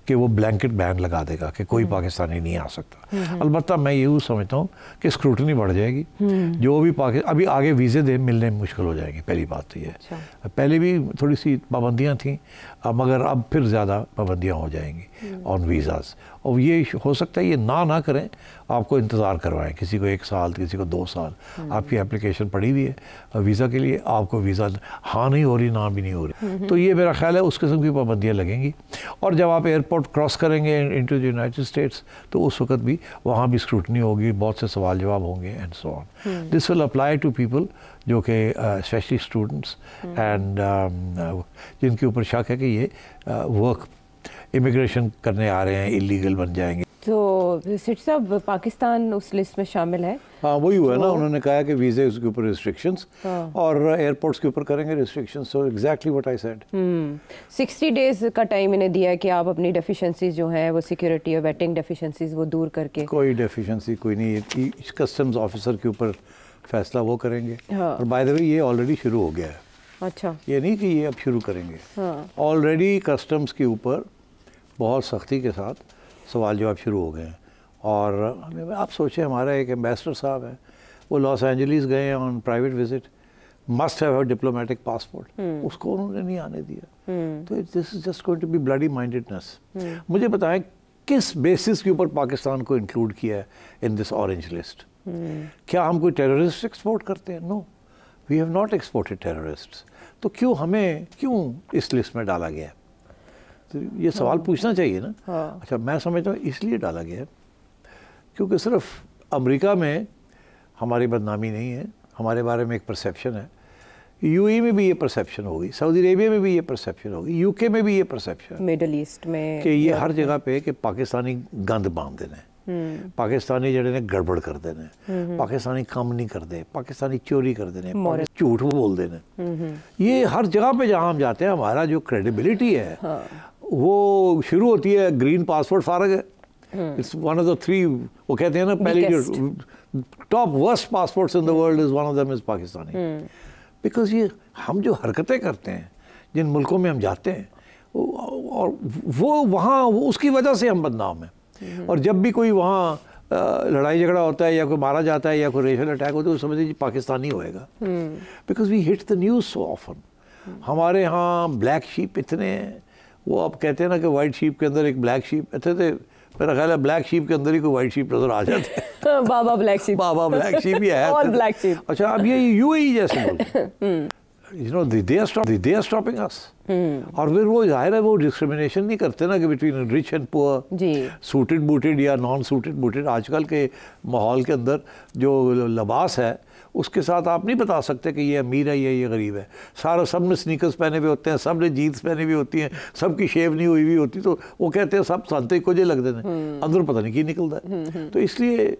कि वो ब्लैंकेट बैन लगा देगा कि कोई पाकिस्तानी नहीं आ सकता। अलबत्ता मैं यूँ समझता हूँ कि स्क्रूटनी बढ़ जाएगी। जो भी अभी आगे वीज़े दे मिलने में मुश्किल हो जाएगी, पहली बात तो ये। अच्छा। पहले भी थोड़ी सी पाबंदियाँ थीं, मगर अब फिर ज़्यादा पाबंदियाँ हो जाएंगी ऑन वीज़ाज़। और ये हो सकता है ये ना करें, आपको इंतज़ार करवाएं, किसी को 1 साल, किसी को 2 साल। आपकी एप्लीकेशन पड़ी हुई है वीज़ा के लिए, आपको वीज़ा हाँ नहीं हो रही, ना भी नहीं हो रही, तो ये मेरा ख्याल है उस किस्म की पाबंदियाँ लगेंगी। और जब आप एयरपोर्ट क्रॉस करेंगे इनटू द यूनाइटेड स्टेट्स तो उस वक्त भी वहाँ भी स्क्रूटनी होगी, बहुत से सवाल जवाब होंगे and so on. This will apply to people जो कि स्पेशली स्टूडेंट्स एंड जिनके ऊपर शक है कि ये वर्क इमिग्रेशन करने आ रहे हैं, इलीगल बन जाएंगे। तो सिट साहब, पाकिस्तान उस लिस्ट में शामिल है? हाँ, वही हुआ ना, उन्होंने कहा कि वीज़े उसके ऊपर रिस्ट्रिक्शंस और एयरपोर्ट्स के ऊपर करेंगे restrictions. So exactly what I said. 60 days का टाइम इन्हें दिया है कि आप अपनी डेफिशिएंसीज जो हैं वो सिक्योरिटी और वेटिंग डेफिशिएंसीज वो दूर करके। कोई डेफिशिएंसी कोई नहीं, कस्टम्स ऑफिसर के ऊपर फैसला वो करेंगे। और बाय द वे ये ऑलरेडी शुरू हो गया है। अच्छा, ये नहीं कि ये अब शुरू करेंगे, ऑलरेडी कस्टम्स के ऊपर बहुत सख्ती के साथ सवाल जवाब शुरू हो गए हैं। और आप सोचें, हमारा एक एम्बेसडर साहब है, वो लॉस एंजलिस गए on private visit, must have diplomatic passport, उसको उन्होंने नहीं आने दिया। तो this is just going to be bloody mindedness. मुझे बताएं किस बेसिस के ऊपर पाकिस्तान को इंक्लूड किया है इन दिस ऑरेंज लिस्ट? क्या हम कोई टेररिस्ट एक्सपोर्ट करते हैं? No, we have not exported terrorists. तो क्यों इस लिस्ट में डाला गया है? तो ये सवाल पूछना चाहिए ना। अच्छा, मैं समझता हूँ इसलिए डाला गया है क्योंकि सिर्फ अमेरिका में हमारी बदनामी नहीं है, हमारे बारे में एक परसेप्शन है। यूएई में भी ये परसेप्शन होगी, सऊदी अरेबिया में भी ये परसेप्शन होगी, यूके में भी ये परसेप्शन, मिडल ईस्ट में, कि ये हर जगह पे कि पाकिस्तानी गंद बांध देने, पाकिस्तानी जड़े ने गड़बड़ कर देने, पाकिस्तानी काम नहीं करते, पाकिस्तानी चोरी कर देने, झूठ बोल देने। ये हर जगह पे जहाँ हम जाते हैं हमारा जो क्रेडिबिलिटी है वो शुरू होती है ग्रीन पासपोर्ट फारग है। इट्स वन ऑफ द 3, वो कहते हैं ना, पहले जो top worst passports in the world is one of them is Pakistani. Because ये हम जो हरकतें करते हैं जिन मुल्कों में हम जाते हैं और वो वहाँ उसकी वजह से हम बदनाम हैं। और जब भी कोई वहाँ लड़ाई झगड़ा होता है या कोई मारा जाता है या कोई रेशल अटैक होता है तो समझ लीजिए पाकिस्तानी होएगा। Because we hit the news so often. हमारे यहाँ ब्लैक शीप इतने हैं, वो आप कहते हैं ना कि वाइट शीप के अंदर एक ब्लैक शीप, अच्छे थे, मेरा ख्याल है ब्लैक शीप के अंदर ही कोई वाइट शीप नजर आ जाते हैं। Baa baa black sheep, baa baa black sheep ही है। All black sheep. अच्छा, अब ये यूएई जैसे मुल्क, you know, they are stopping us। और फिर वो जाहिर है वो डिस्क्रिमिनेशन नहीं करते ना कि between rich and poor, suited booted या नॉन सूटेड बूटेड। आजकल के माहौल के अंदर जो लिबास है उसके साथ आप नहीं बता सकते कि ये अमीर है या ये गरीब है। सारा सब ने स्नीकर्स पहने हुए होते हैं, सब ने जीन्स पहनी हुई होती हैं, सबकी शेव नहीं हुई हुई होती, तो वो कहते हैं सब सांते को जे लगते हैं, अंदर पता नहीं की निकलता है। तो इसलिए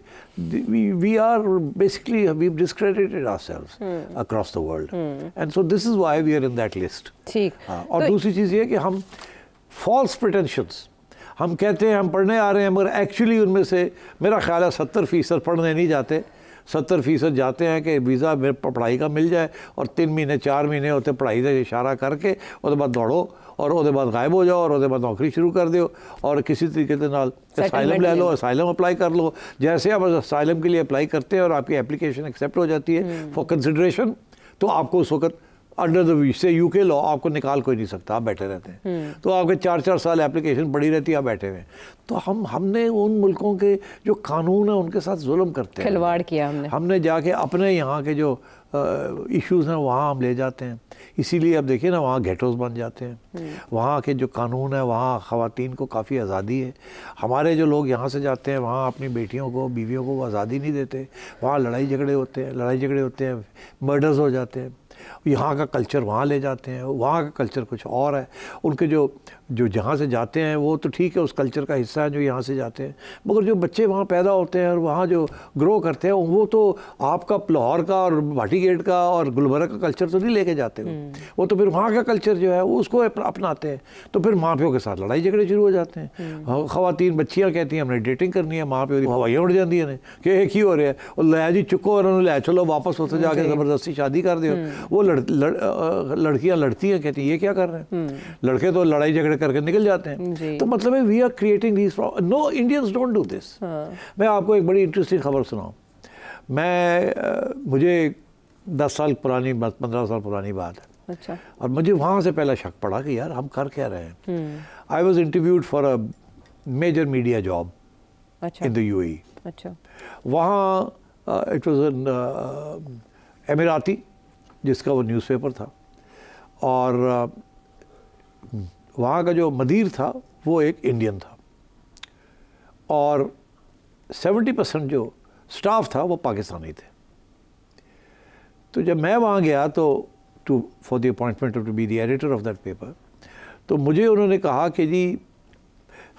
we are basically we discredited ourselves across the world, and so this is why we are in that list. ठीक। और दूसरी चीज़ ये कि हम फॉल्स प्रिटेंशंस, हम कहते हैं हम पढ़ने आ रहे हैं, मगर एक्चुअली उनमें से मेरा ख्याल है 70% पढ़ने नहीं जाते, 70% जाते हैं कि वीज़ा पढ़ाई का मिल जाए, और 3 महीने 4 महीने होते पढ़ाई का इशारा करके उसके बाद दौड़ो, और उसके बाद गायब हो जाओ, और उसके बाद नौकरी शुरू कर दो, और किसी तरीके के नाल असाइलम ले लो, असाइलम अप्लाई कर लो। जैसे आप असाइलम के लिए अप्लाई करते हैं और आपकी एप्लीकेशन एक्सेप्ट हो जाती है फॉर कंसिडरेशन, तो आपको उस वक्त अंडर द वीज से यूके लॉ आपको निकाल कोई नहीं सकता, आप बैठे रहते हैं। तो आपके 4-4 साल एप्लीकेशन पड़ी रहती है, आप बैठे हुए। तो हमने उन मुल्कों के जो कानून है उनके साथ जुल्म करते हैं, खिलवाड़ किया हमने जाके अपने यहाँ के जो इश्यूज़ हैं वहाँ हम ले जाते हैं। इसीलिए अब देखिए ना, वहाँ गेटोज़ बन जाते हैं, वहाँ के जो कानून है, वहाँ ख़वातीन को काफ़ी आज़ादी है। हमारे जो लोग यहाँ से जाते हैं वहाँ अपनी बेटियों को, बीवियों को आज़ादी नहीं देते, वहाँ लड़ाई झगड़े होते हैं, मर्डर्स हो जाते हैं। यहाँ का कल्चर वहाँ ले जाते हैं, वहाँ का कल्चर कुछ और है। उनके जो जहाँ से जाते हैं वो तो ठीक है, उस कल्चर का हिस्सा है जो यहाँ से जाते हैं, मगर जो बच्चे वहाँ पैदा होते हैं और वहाँ जो ग्रो करते हैं, वो तो आपका लाहौर का और भाटी गेट का और गुलबर्गा का कल्चर तो नहीं लेके जाते वो तो फिर वहाँ का कल्चर जो है वो उसको अपनाते हैं। तो फिर माँ प्यो के साथ लड़ाई झगड़े शुरू हो जाते हैं। ख़वातीन बच्चियाँ कहती हैं हमने डेटिंग करनी है, माँ प्यो हवाइयाँ उड़ जाती हैं कि एक ही हो रहा है, और लै जी चुको और उन्होंने लै चलो वापस होते जाके ज़बरदस्ती शादी कर दो। वो लड़कियाँ लड़ती हैं, कहती हैं ये क्या कर रहे हैं, लड़के तो लड़ाई झगड़े करके निकल जाते हैं। तो मतलब है we are creating this, no Indians don't do this. मैं आपको एक बड़ी इंटरेस्टिंग खबर सुनाऊं। मुझे 10 साल पुरानी बात, 15 साल पुरानी बात है। अच्छा। और मुझे वहाँ से पहला शक पड़ा कि यार हम कर क्या रहे हैं। I was interviewed for a major media job in the UAE. अच्छा। वहाँ इट वॉज एन एमिराती जिसका वो न्यूज़पेपर था, और वहाँ का जो मदीर था वो एक इंडियन था, और 70% जो स्टाफ था वो पाकिस्तानी थे। तो जब मैं वहाँ गया तो for the appointment to be the editor of that paper, तो मुझे उन्होंने कहा कि जी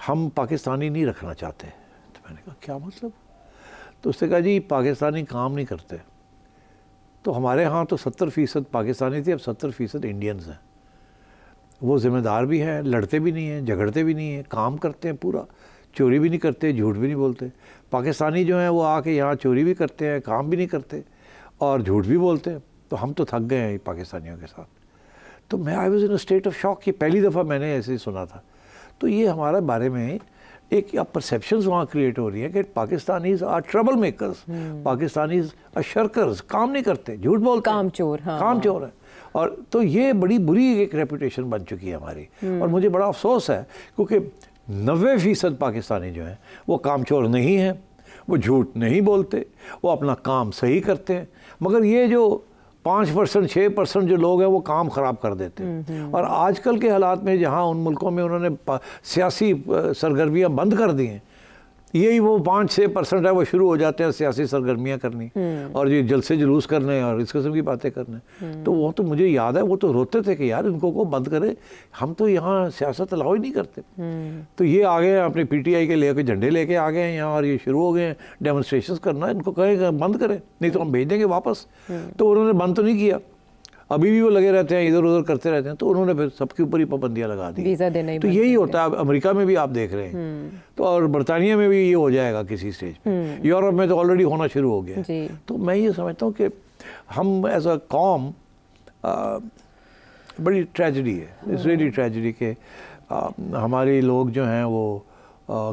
हम पाकिस्तानी नहीं रखना चाहते। तो मैंने कहा क्या मतलब? तो उसने कहा जी पाकिस्तानी काम नहीं करते। तो हमारे यहाँ तो 70% पाकिस्तानी थे, अब 70% इंडियंस हैं। वो ज़िम्मेदार भी हैं, लड़ते भी नहीं हैं, झगड़ते भी नहीं हैं, काम करते हैं पूरा, चोरी भी नहीं करते, झूठ भी नहीं बोलते। पाकिस्तानी जो हैं वो आके यहाँ चोरी भी करते हैं, काम भी नहीं करते और झूठ भी बोलते हैं। तो हम तो थक गए हैं पाकिस्तानियों के साथ। तो मैं I was in a state of shock कि पहली दफ़ा मैंने ऐसे ही सुना था। तो ये हमारे बारे में एक परसेप्शंस वहाँ क्रिएट हो रही है कि Pakistanis are trouble makers, Pakistanis are shirkers, काम नहीं करते, झूठ बोलते, काम चोर। हाँ, काम चोर है। और तो ये बड़ी बुरी एक रेपुटेशन बन चुकी है हमारी। और मुझे बड़ा अफसोस है क्योंकि 90% पाकिस्तानी जो हैं वो काम चोर नहीं हैं, वो झूठ नहीं बोलते, वो अपना काम सही करते हैं। मगर ये जो 5% 6% जो लोग हैं वो काम ख़राब कर देते हैं। और आजकल के हालात में जहाँ उन मुल्कों में उन्होंने सियासी सरगर्मियाँ बंद कर दी हैं, यही वो 5-6% है वो शुरू हो जाते हैं सियासी सरगर्मियाँ करनी और ये जलसे जुलूस करने और इस किस्म की बातें करने। तो वो तो मुझे याद है वो तो रोते थे कि यार इनको को बंद करे, हम तो यहाँ सियासत अलाउ ही नहीं करते। तो ये आ गए अपने PTI के लेके झंडे लेके आ गए हैं यहाँ और ये शुरू हो गए हैं डेमोन्स्ट्रेशन करना। इनको कहें बंद करें नहीं तो हम भेज देंगे वापस। तो उन्होंने बंद तो नहीं किया, अभी भी वो लगे रहते हैं, इधर उधर करते रहते हैं। तो उन्होंने फिर सबके ऊपर ही पाबंदियां लगा दी। वीज़ा देना तो यही होता है अमेरिका में भी आप देख रहे हैं। तो और बरतानिया में भी ये हो जाएगा किसी स्टेज पे, यूरोप में तो ऑलरेडी होना शुरू हो गया। तो मैं ये समझता हूँ कि हम एज अ कॉम बड़ी ट्रेजेडी है, इट्स रियली ट्रेजेडी के हमारे लोग जो हैं वो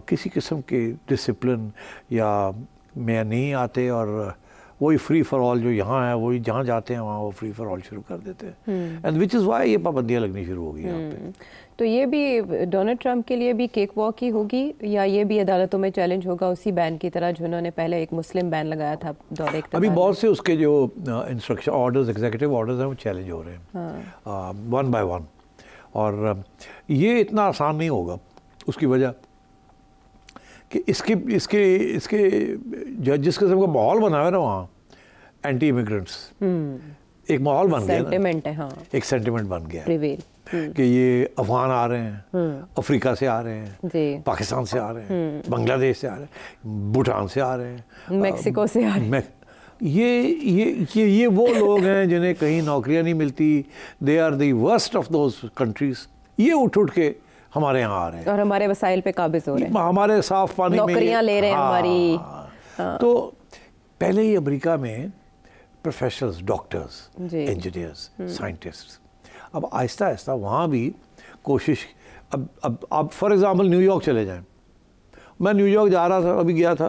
किसी किस्म के डिसिप्लिन या में नहीं आते और वही फ्री फॉर ऑल जो यहाँ है वही जहाँ जाते हैं वहाँ वो फ्री फॉर ऑल शुरू कर देते हैं। एंड विच इज़ वाई ये पाबंदियाँ लगनी शुरू हो गई यहाँ पे। तो ये भी डोनाल्ड ट्रंप के लिए भी केक वॉक ही होगी या ये भी अदालतों में चैलेंज होगा उसी बैन की तरह जो उन्होंने पहले एक मुस्लिम बैन लगाया था दौरे इक़्तिदार? अभी बहुत से उसके जो इंस्ट्रक्शन ऑर्डर्स एग्जीक्यूटिव ऑर्डर्स हैं वो चैलेंज हो रहे हैं वन बाय वन। और ये इतना आसान नहीं होगा, उसकी वजह कि इसके जिस किस्म का माहौल बना हुआ है ना वहाँ, एंटी इमिग्रेंट्स, एक माहौल बन गया, सेंटिमेंट है, हाँ, एक सेंटिमेंट बन गया प्रिवेल कि ये अफगान आ रहे हैं, अफ्रीका से आ रहे हैं, पाकिस्तान से आ रहे हैं, बांग्लादेश से आ रहे हैं, भूटान से आ रहे हैं, मेक्सिको से आ रहे हैं। ये वो लोग हैं जिन्हें कहीं नौकरियां नहीं मिलती, they are the worst of those countries. ये उठ के हमारे यहाँ आ रहे हैं और हमारे वसाइल पे काबिज हो रहे हैं, हमारे साफ पानी में नौकरियां ले रहे हैं हमारी। तो पहले ही अमेरिका में प्रोफेशनल्स, डॉक्टर्स, इंजीनियर्स, साइंटिस्ट्स, अब आहिस्ता आहिस्ता वहाँ भी कोशिश, अब फॉर एग्जांपल न्यूयॉर्क चले जाएं, मैं न्यूयॉर्क जा रहा था, अभी गया था,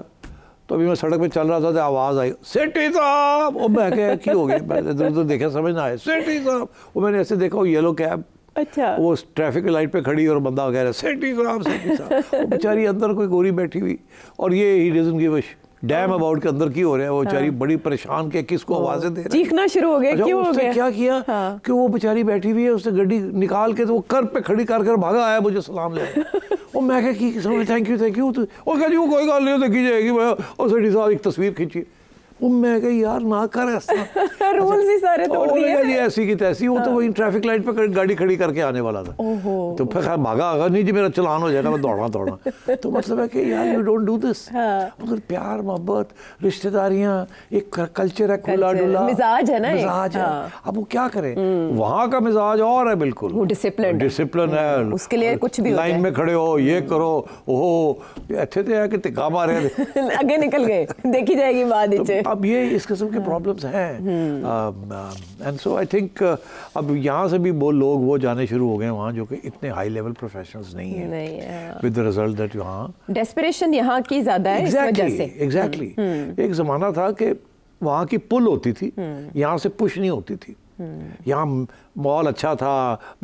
तो अभी मैं सड़क पे चल रहा था तो आवाज़ आई, सेठी साहब। और मैं क्या की हो गई, मैंने इधर उधर देखा, समझ ना आया, सेठी साहब। वो मैंने ऐसे देखा, वो येलो कैब, अच्छा, वो ट्रैफिक लाइट पे खड़ी और बंदा कह रहा है सेठी साहब, सेठी साहब। वो बेचारी अंदर कोई गोरी बैठी हुई, और ये he doesn't give a damn about के अंदर क्यों हो रहा है, वो बेचारी बड़ी परेशान के किसको आवाजें दे रही, चीखना शुरू हो गया। क्यों हो गया? क्या किया कि वो बेचारी बैठी हुई है, उसने गाड़ी निकाल के तो वो कर पे खड़ी कर भागा आया मुझे सलाम ले। और मैं क्या की थैंक यू तो वो कह जी वो कोई गल नहीं देखी जाएगी, और सेठी साहब एक तस्वीर खींची। वो मैं कही यार ना कर ऐसा, रूल्स ही सारे तोड़ दिए जी, ऐसी की तैसी। वो तो वही ट्रैफिक लाइट पे गाड़ी खड़ी करके आने वाला था, तो फिर खैर भागा आगा, नहीं जी मेरा चलान हो जाएगा, मैं दौड़ना। तो मतलब है कि यार यू डोंट डू दिस। मगर प्यार मोहब्बत रिश्तेदारियाँ एक कल्चर है, खुला डुला मिजाज है ना, मिजाज है। अब वो क्या करें, वहाँ का मिजाज और है बिल्कुल, वो डिसिप्लिन है, उसके लिए कुछ भी लाइन में खड़े हो, ये करो, ओहो अच्छे थे यार कि तिक्का मारे आगे निकल गए, देखी जाएगी बाद। अब ये इस किस्म के प्रॉब्लम्स हैं, एंड सो आई थिंक अब यहाँ से भी वो लोग वो जाने शुरू हो गए वहाँ जो कि इतने हाई लेवल प्रोफेशनल्स नहीं है, विद द रिजल्ट दैट यहाँ डेस्परेशन यहाँ की ज्यादा है, इस वजह से। एग्जैक्टली। एक ज़माना था कि वहाँ की पुल होती थी, यहाँ से पुश नहीं होती थी। यहाँ माहौल अच्छा था,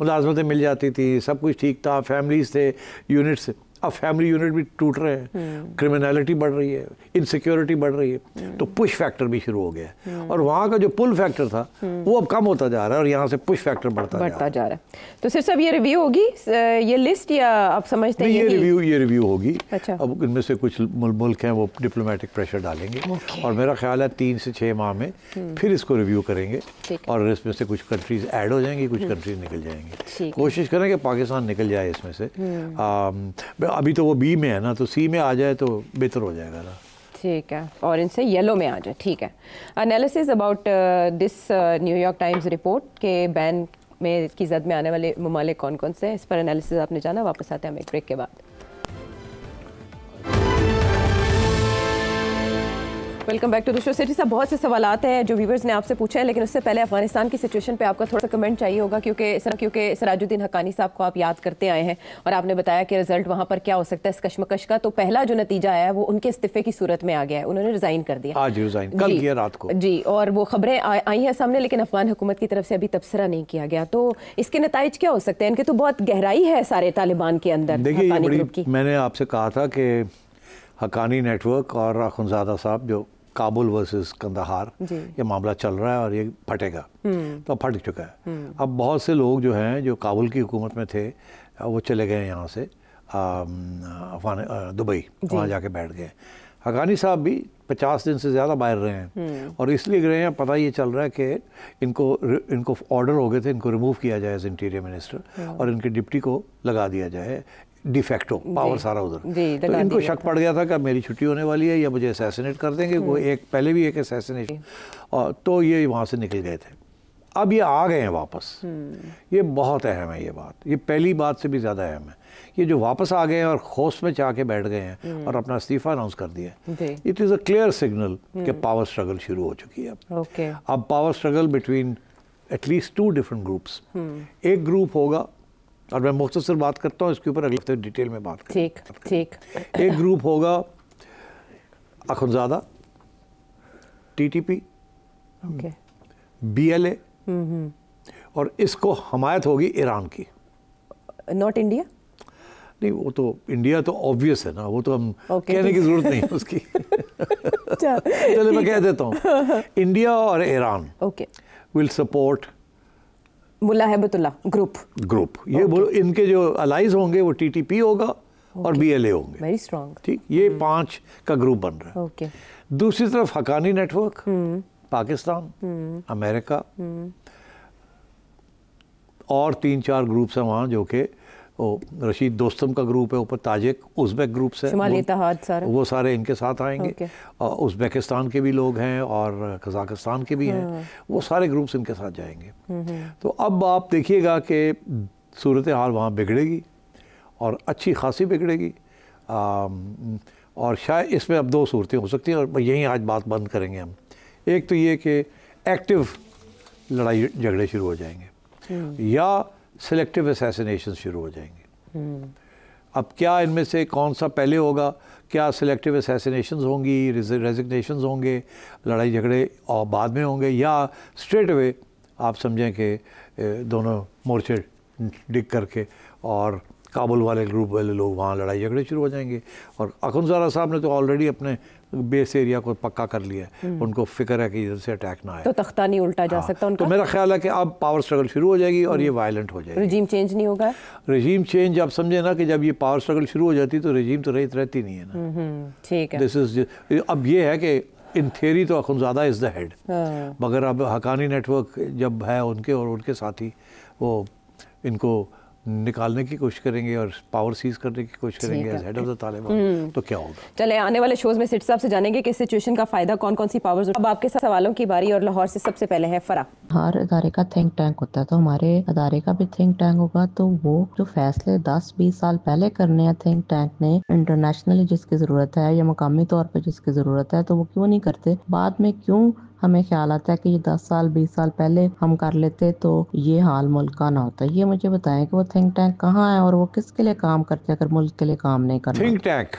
मुलाजमतें मिल जाती थी, सब कुछ ठीक था, फैमिलीज थे, यूनिट्स। अब फैमिली यूनिट भी टूट रहे हैं, क्रिमिनलिटी बढ़ रही है, इनसिक्योरिटी बढ़ रही है, तो पुश फैक्टर भी शुरू हो गया है। और वहाँ का जो पुल फैक्टर था वो अब कम होता जा रहा है, और यहाँ से पुश फैक्टर बढ़ता जा रहा है। तो सिर्फ सब ये रिव्यू होगी, ये लिस्ट, या आप समझते हैं ये रिव्यू होगी। अच्छा। अब इनमें से कुछ मुल्क हैं वो डिप्लोमेटिक प्रेशर डालेंगे, और मेरा ख्याल है 3 से 6 माह में फिर इसको रिव्यू करेंगे, और इसमें से कुछ कंट्रीज ऐड हो जाएंगी, कुछ कंट्रीज निकल जाएंगी। कोशिश करें कि पाकिस्तान निकल जाए इसमें से। अभी तो वो बी में है ना, तो सी में आ जाए तो बेहतर हो जाएगा ना। ठीक है, और इनसे येलो में आ जाए। ठीक है। Analysis about this New York times report के बैन में की जद में आने वाले ममालिक कौन कौन से हैं, इस पर एनालिसिस आपने जाना। वापस आते हैं हम एक ब्रेक के बाद। Welcome back to the show. Sethi साहब, बहुत से सवालात हैं जो व्यूवर्स ने आपसे पूछा है, लेकिन उससे पहले अफगानिस्तान की सिचुएशन पे आपका थोड़ा सा कमेंट चाहिए होगा, क्योंकि सिराजुद्दीन हक्कानी साहब को आप याद करते आए हैं, और आपने बताया कि रिजल्ट वहाँ पर क्या हो सकता है इस कशमकश का। तो पहला जो नतीजा आया है वो उनके इस्तीफे की सूरत में आ गया है, उन्होंने रिजाइन कर दिया, आज रिजाइन कल किया रात को जी, और वो खबरें आई हैं सामने, लेकिन अफगान हुकूमत की तरफ से अभी तबसरा नहीं किया गया। तो इसके नताइज क्या हो सकते हैं? इनके तो बहुत गहराई है सारे तालिबान के अंदर। देखिए, मैंने आपसे कहा था कि हक्कानी नेटवर्क और अखुनजादा साहब जो काबुल वर्सेस कंदाहार ये मामला चल रहा है, और ये फटेगा, तो फट चुका है। अब बहुत से लोग जो हैं जो काबुल की हुकूमत में थे वो चले गए यहाँ से दुबई, वहाँ जाके बैठ गए। हक्कानी साहब भी 50 दिन से ज़्यादा बाहर रहे हैं, और इसलिए रहे हैं, पता ये चल रहा है कि इनको ऑर्डर हो गए थे इनको रिमूव किया जाए एज इंटीरियर मिनिस्टर, और इनके डिप्टी को लगा दिया जाए डिफेक्टो, पावर सारा उधर। तो इनको शक पड़ गया था कि मेरी छुट्टी होने वाली है या मुझे असैसिनेट कर देंगे। वो पहले भी एक असैसिनेशन, और तो ये वहाँ से निकल गए थे। अब ये आ गए हैं वापस, ये बहुत अहम है ये बात, ये पहली बात से भी ज़्यादा अहम है। ये जो वापस आ गए हैं और खौफ में चाह के बैठ गए हैं और अपना इस्तीफा अनाउंस कर दिया, it is a clear signal कि पावर स्ट्रगल शुरू हो चुकी है। अब power struggle between at least 2 different groups. एक ग्रुप होगा, और मैं मुख्तसर बात करता हूँ इसके ऊपर, अगले हफ्ते डिटेल में बात करेंगे। ठीक। एक ग्रुप होगा अखुनजादा, TTP, BLA, और इसको हमायत होगी ईरान की। Not India? नहीं, वो तो इंडिया तो ऑब्वियस है ना, वो तो हम कहने की जरूरत नहीं है उसकी। चलिए मैं कह देता हूँ, इंडिया और Iran will support Mullah Haibatullah group. ये इनके जो अलाइज होंगे वो TTP होगा और BLA होंगे, वेरी स्ट्रांग। ठीक, ये 5 का ग्रुप बन रहा है। दूसरी तरफ हक्कानी नेटवर्क पाकिस्तान, अमेरिका और 3-4 ग्रुप्स हैं वहाँ, जो कि रशीद दोस्तम का ग्रुप है, ऊपर ताजिक उज़्बेक ग्रुप्स है, वो सारे इनके साथ आएंगे। उज़्बेकिस्तान के भी लोग हैं और कज़ाकिस्तान के भी हैं, वो सारे ग्रुप्स इनके साथ जाएंगे। तो अब आप देखिएगा कि सूरत हाल वहाँ बिगड़ेगी और अच्छी खासी बिगड़ेगी। और शायद इसमें अब 2 सूरतें हो सकती हैं और यहीं आज बात बंद करेंगे हम। एक तो ये कि एक्टिव लड़ाई झगड़े शुरू हो जाएंगे या सिलेक्टिव असैसिनेशन शुरू हो जाएंगे। अब क्या इनमें से कौन सा पहले होगा? क्या सिलेक्टिव असैसिनेशंस होंगी, रेजिग्नेशंस होंगे, लड़ाई झगड़े और बाद में होंगे, या स्ट्रेट अवे आप समझें कि दोनों मोर्चे डिग करके और काबुल वाले ग्रुप वाले लोग वहाँ लड़ाई झगड़े शुरू हो जाएंगे। और अखुंज़ादा साहब ने तो ऑलरेडी अपने बेस एरिया को पक्का कर लिया है, उनको फिक्र है कि इधर से अटैक ना आए, तो तख्ता नहीं उल्टा जा सकता उनका। तो मेरा ख्याल है कि अब पावर स्ट्रगल शुरू हो जाएगी और ये वायलेंट हो जाएगी। रजीम चेंज नहीं होगा? रजीम चेंज आप समझे ना कि जब ये पावर स्ट्रगल शुरू हो जाती तो रजीम तो रहती नहीं है ना। ठीक है, दिस इज अब ये है कि इन थियरी तो अखुंज़ादा इज़ द हेड, मगर अब हकानी नेटवर्क जब है उनके और उनके साथी वो इनको निकालने की कोशिश करेंगे और पावर सीज करने की कोशिश करेंगे as head of the Taliban, तो क्या होगा? चले आने वाले शोज में सिट साहब से जानेंगे कि इस सिचुएशन का फायदा कौन कौन सी पावर्स। अब आपके सवालों की बारी और लाहौर से सबसे पहले है फरा। हर अदारे का थिंक टैंक होता है, तो हमारे अदारे का भी थिंक टैंक होगा, तो वो जो फैसले 10-20 साल पहले करने हैं थिंक टैंक ने, इंटरनेशनली जिसकी जरूरत है या मकामी तौर पर जिसकी जरूरत है, तो वो क्यों नहीं करते? बाद में क्यों हमें ख्याल आता है कि ये 10 साल 20 साल पहले हम कर लेते तो ये हाल मुल्क का ना होता? ये मुझे बताएं कि वो थिंक टैंक कहाँ है और वो किसके लिए काम करते हैं अगर मुल्क के लिए काम नहीं करना? थिंक टैंक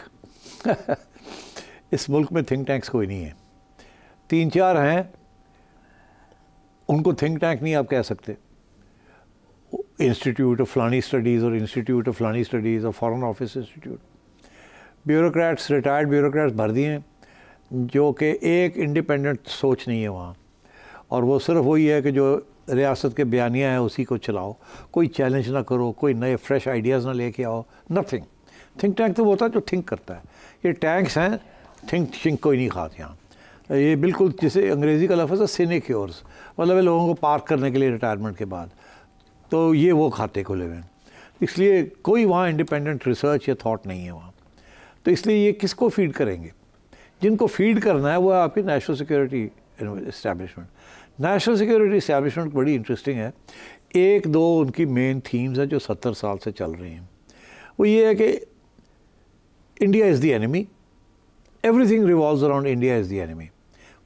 इस मुल्क में थिंक टैंक्स कोई नहीं है, 3-4 हैं, उनको थिंक टैंक नहीं आप कह सकते। इंस्टीट्यूट ऑफ फलानी स्टडीज़ और इंस्टीट्यूट ऑफ फलानी स्टडीज़ और foreign office institute, bureaucrats, retired bureaucrats भर दिए हैं, जो कि एक इंडिपेंडेंट सोच नहीं है वहाँ, और वो सिर्फ वही है कि जो रियासत के बयानिया है उसी को चलाओ, कोई चैलेंज ना करो, कोई नए फ्रेश आइडियाज़ ना लेके आओ, नथिंग। थिंक टैंक तो वो होता है जो थिंक करता है, ये टैंक्स हैं, थिंक कोई नहीं खाता यहाँ। ये बिल्कुल जिसे अंग्रेज़ी का लफ्ज़ है सिनेक्योर्स, मतलब लोगों को पार्क करने के लिए रिटायरमेंट के बाद, तो ये वो खाते खुले हुए हैं, इसलिए कोई वहाँ इंडिपेंडेंट रिसर्च या थाट नहीं है वहाँ। तो इसलिए ये किसको फीड करेंगे? जिनको फीड करना है वो है आपकी national security establishment. National security establishment बड़ी इंटरेस्टिंग है। 1-2 उनकी मेन थीम्स हैं जो 70 साल से चल रही हैं। वो ये है कि India is the enemy, everything revolves around India is the enemy.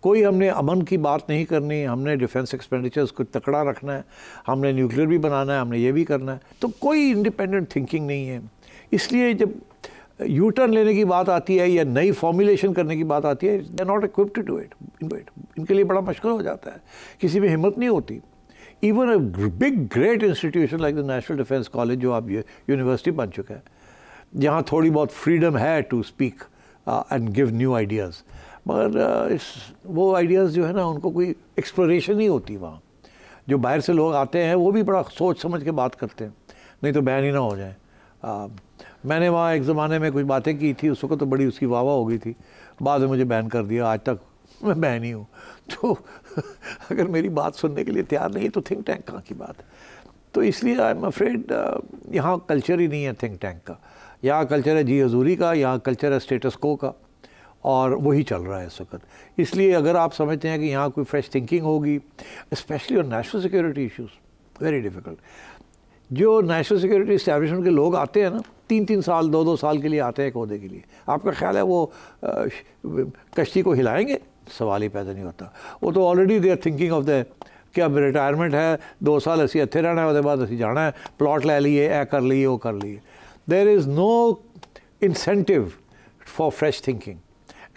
कोई हमने अमन की बात नहीं करनी, हमने डिफेंस एक्सपेंडिचर्स को तकड़ा रखना है, हमने न्यूक्लियर भी बनाना है, हमने ये भी करना है, तो कोई इंडिपेंडेंट थिंकिंग नहीं है। इसलिए जब यू टर्न लेने की बात आती है या नई फॉर्मुलेशन करने की बात आती है, they are not equipped to do it. इनके लिए बड़ा मुश्किल हो जाता है, किसी में हिम्मत नहीं होती। Even a big great institution like the national defence college, जो अब यूनिवर्सिटी बन चुका है, जहाँ थोड़ी बहुत फ्रीडम है to speak and give new ideas, मगर वो आइडियाज़ जो है ना, उनको कोई एक्सप्लोरेशन नहीं होती वहाँ। जो बाहर से लोग आते हैं वो भी बड़ा सोच समझ के बात करते हैं, नहीं तो बैन ही ना हो जाए। मैंने वहाँ एक ज़माने में कुछ बातें की थी, उस वक्त तो बड़ी उसकी वाह वाह हो गई थी, बाद में मुझे बैन कर दिया, आज तक मैं बैन ही हूँ। तो अगर मेरी बात सुनने के लिए तैयार नहीं तो थिंक टैंक कहाँ की बात है? तो इसलिए आई एम अफ्रेड यहाँ कल्चर ही नहीं है थिंक टैंक का। यहाँ कल्चर है जी हजूरी का, यहाँ कल्चर है स्टेटस को का, और वही चल रहा है इस वक्त। इसलिए अगर आप समझते हैं कि यहाँ कोई फ्रेश थिंकिंग होगी, specially on national security issues, very difficult. जो नेशनल सिक्योरिटी इस्टेब्लिशमेंट के लोग आते हैं ना, 3-3 साल 2-2 साल के लिए आते हैं एक ओहदे के लिए, आपका ख्याल है वो कश्ती को हिलाएंगे? सवाल ही पैदा नहीं होता। वो तो already they are thinking of the कि अब रिटायरमेंट है, 2 साल असी इत्थे रहना है, उसके बाद असी जाना है, प्लॉट ले लिए, ए कर लिए, वो कर लिए। There is no incentive for fresh thinking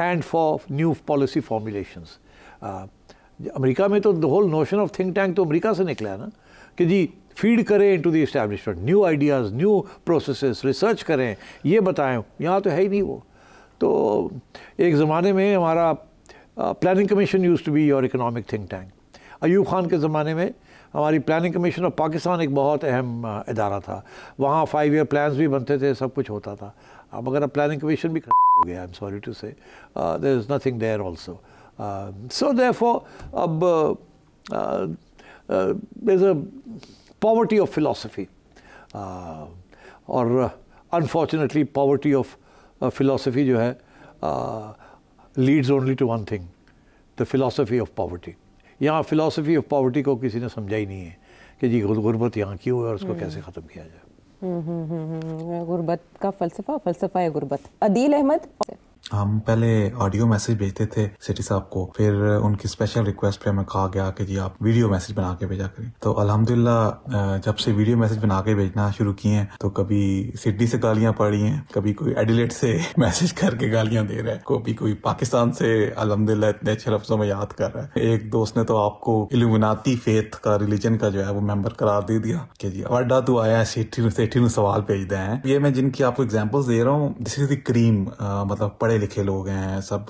and for new policy formulations. America में तो the whole notion of think tank तो अमेरिका से निकला है ना, कि जी फीड करें into the establishment, new ideas, new processes, research करें, ये बताएं। यहाँ तो है ही नहीं वो। तो एक ज़माने में हमारा planning commission used to be your economic think tank. Ayub Khan के ज़माने में हमारी प्लानिंग कमीशन ऑफ पाकिस्तान एक बहुत अहम इदारा था। वहाँ 5 ईयर प्लान्स भी बनते थे, सब कुछ होता था। अब अगर अब प्लानिंग कमीशन भी हो गया, I am sorry to say, there is nothing there also. So therefore, there's a poverty of philosophy, और unfortunately poverty of philosophy जो है leads only to one thing, the philosophy of poverty. यहाँ philosophy of poverty को किसी ने समझा ही नहीं है कि जी गुर्बत यहाँ क्यों है और उसको कैसे ख़त्म किया जाए। गुर्बत का फ़लसफ़ा है गुर्बत। अदील अहमद, हम पहले ऑडियो मैसेज भेजते थे सिटी साहब को, फिर उनकी स्पेशल रिक्वेस्ट पे हमें कहा गया कि जी आप वीडियो मैसेज बना के भेजा करें। तो अल्हम्दुलिल्लाह जब से वीडियो मैसेज बना के भेजना शुरू किए हैं तो कभी सिडनी से गालियां पड़ी हैं, कभी कोई एडिलेट से मैसेज करके गालियां दे रहा है, कभी कोई पाकिस्तान से अल्हम्दुलिल्लाह इतने अच्छे लफ्जों में याद कर रहा है। एक दोस्त ने तो आपको इल्यूमिनाती फेथ का रिलीजन का जो है वो मेंबर करार दे दिया कि जी वाडा तू आया सेठी सवाल भेजते हैं। ये मैं जिनकी आपको एग्जाम्पल्स दे रहा हूँ, दिस इज द क्रीम, मतलब पढ़े लिखे लोग हैं, सब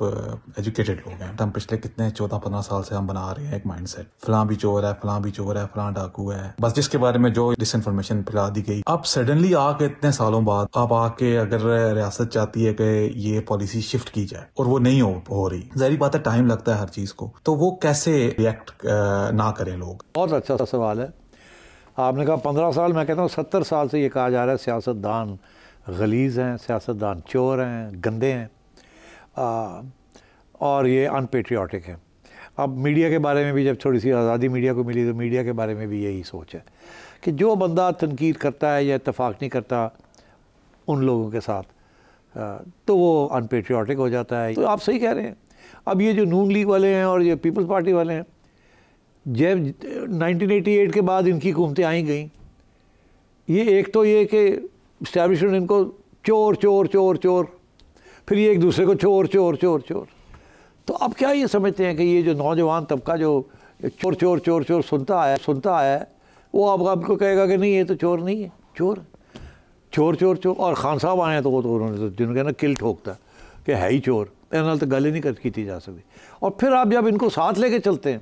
एजुकेटेड लोग हैं। हम पिछले कितने 14-15 साल से हम बना रहे हैं एक माइंडसेट, फलां भी चोर है, फलां भी चोर है, फलां डाकू है, बस जिसके बारे में जो डिसइंफॉर्मेशन फैला दी गई। अब सडनली आके इतने सालों बाद अब आके अगर रियासत चाहती है कि ये पॉलिसी शिफ्ट की जाए और वो नहीं हो रही, जाहिर बात है टाइम लगता है हर चीज को, तो वो कैसे रिएक्ट ना करें लोग? बहुत अच्छा सवाल है आपने कहा। 15 साल, मैं कहता हूँ 70 साल से ये कहा जा रहा है सियासतदान गलीज़ हैं, सियासतदान चोर हैं, गंदे हैं, और ये अनपेट्रियाटिक है। अब मीडिया के बारे में भी जब थोड़ी सी आज़ादी मीडिया को मिली तो मीडिया के बारे में भी यही सोच है कि जो बंदा तनकीद करता है या इत्तेफाक नहीं करता उन लोगों के साथ तो वो अनपेट्रियाटिक हो जाता है। तो आप सही कह रहे हैं। अब ये जो नून लीग वाले हैं और ये पीपल्स पार्टी वाले हैं, जब 1988 के बाद इनकी हुकूमतें आई गई, ये एक तो ये कि इस्टेब्लिशमेंट इनको चोर चोर चोर चोर, फिर ये एक दूसरे को चोर चोर चोर चोर। तो अब क्या ये समझते हैं कि ये जो नौजवान तबका जो चोर चोर चोर चोर सुनता है वो अब आपको कहेगा कि नहीं ये तो चोर नहीं है, चोर चोर चोर चोर। और खान साहब आए हैं तो वो तो उन्होंने तो जिन्होंने कहना किल ठोकता कि है ही चोर, इन्होंने तो गल ही नहीं की जा सकती। और फिर आप जब इनको साथ लेके चलते हैं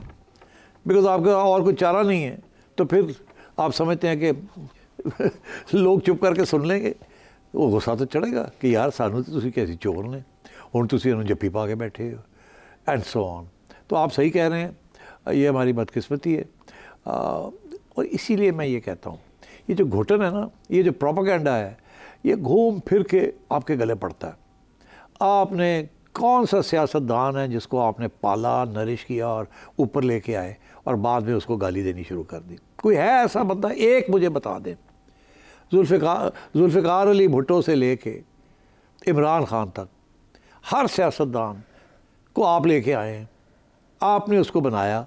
बिकॉज आपका और कोई चारा नहीं है, तो फिर आप समझते हैं कि लोग चुप करके सुन लेंगे। वो गुस्सा तो चढ़ेगा कि यार सानू तो तुसी कैसी चोर ने, हुण तुसी इन्होंने जप्पी पा के बैठे हो, एंड सो ऑन। तो आप सही कह रहे हैं, ये हमारी बदकिस्मती है। और इसीलिए मैं ये कहता हूँ, ये जो घुटन है ना, ये जो प्रोपेगेंडा है, ये घूम फिर के आपके गले पड़ता है। आपने कौन सा सियासतदान है जिसको आपने पाला, नरिश किया और ऊपर लेके आए और बाद में उसको गाली देनी शुरू कर दी? कोई है ऐसा बंदा? एक मुझे बता दें। जुल्फ़िकार अली भुट्टो से लेके इमरान खान तक हर सियासतदान को आप लेके आए हैं, आपने उसको बनाया,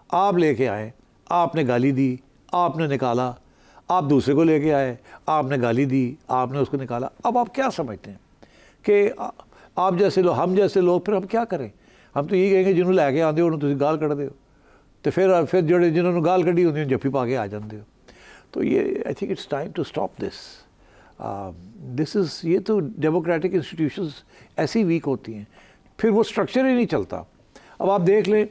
आप लेके आए, आपने गाली दी, आपने निकाला, आप दूसरे को लेके आए, आपने गाली दी, आपने उसको निकाला। अब आप क्या समझते हैं कि आप जैसे लोग, हम जैसे लोग, फिर हम क्या करें? हम तो यही कहेंगे जिन्होंने लैके आते हो उन्होंने गाल कढ़ दो, तो फिर जो जिन्होंने गाल कढ़ी होंगी जफ्फी पा के आ जाते हो। तो ये I think it's time to stop this is, ये तो डेमोक्रेटिक इंस्टीट्यूशंस ऐसी वीक होती हैं, फिर वो स्ट्रक्चर ही नहीं चलता। अब आप देख लें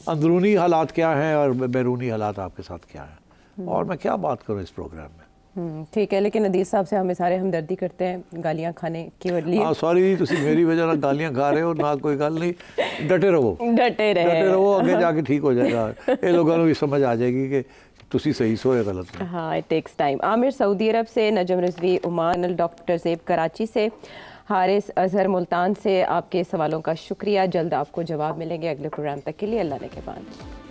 अंदरूनी हालात क्या हैं और बैरूनी हालात आपके साथ क्या हैं, और मैं क्या बात करूँ इस प्रोग्राम में। ठीक है, लेकिन अदील साहब से हमें सारे हमदर्दी करते हैं गालियाँ खाने की वजह। हाँ सॉरी जी, तुम मेरी वजह ना गालियाँ खा रहे हो ना, कोई गल नहीं, डटे रहो, आगे जाके ठीक हो जाएगा। ये लोगों को भी समझ आ जाएगी कि तुसी सही सो या गलत। हाँ, it takes time. Aamir Saudi अरब से, नजम रिजवी ओमान, डॉक्टर ज़ेब कराची से, हारिस अजहर मुल्तान से, आपके सवालों का शुक्रिया। जल्द आपको जवाब मिलेंगे अगले प्रोग्राम तक के लिए। अल्लाह ने के बाद।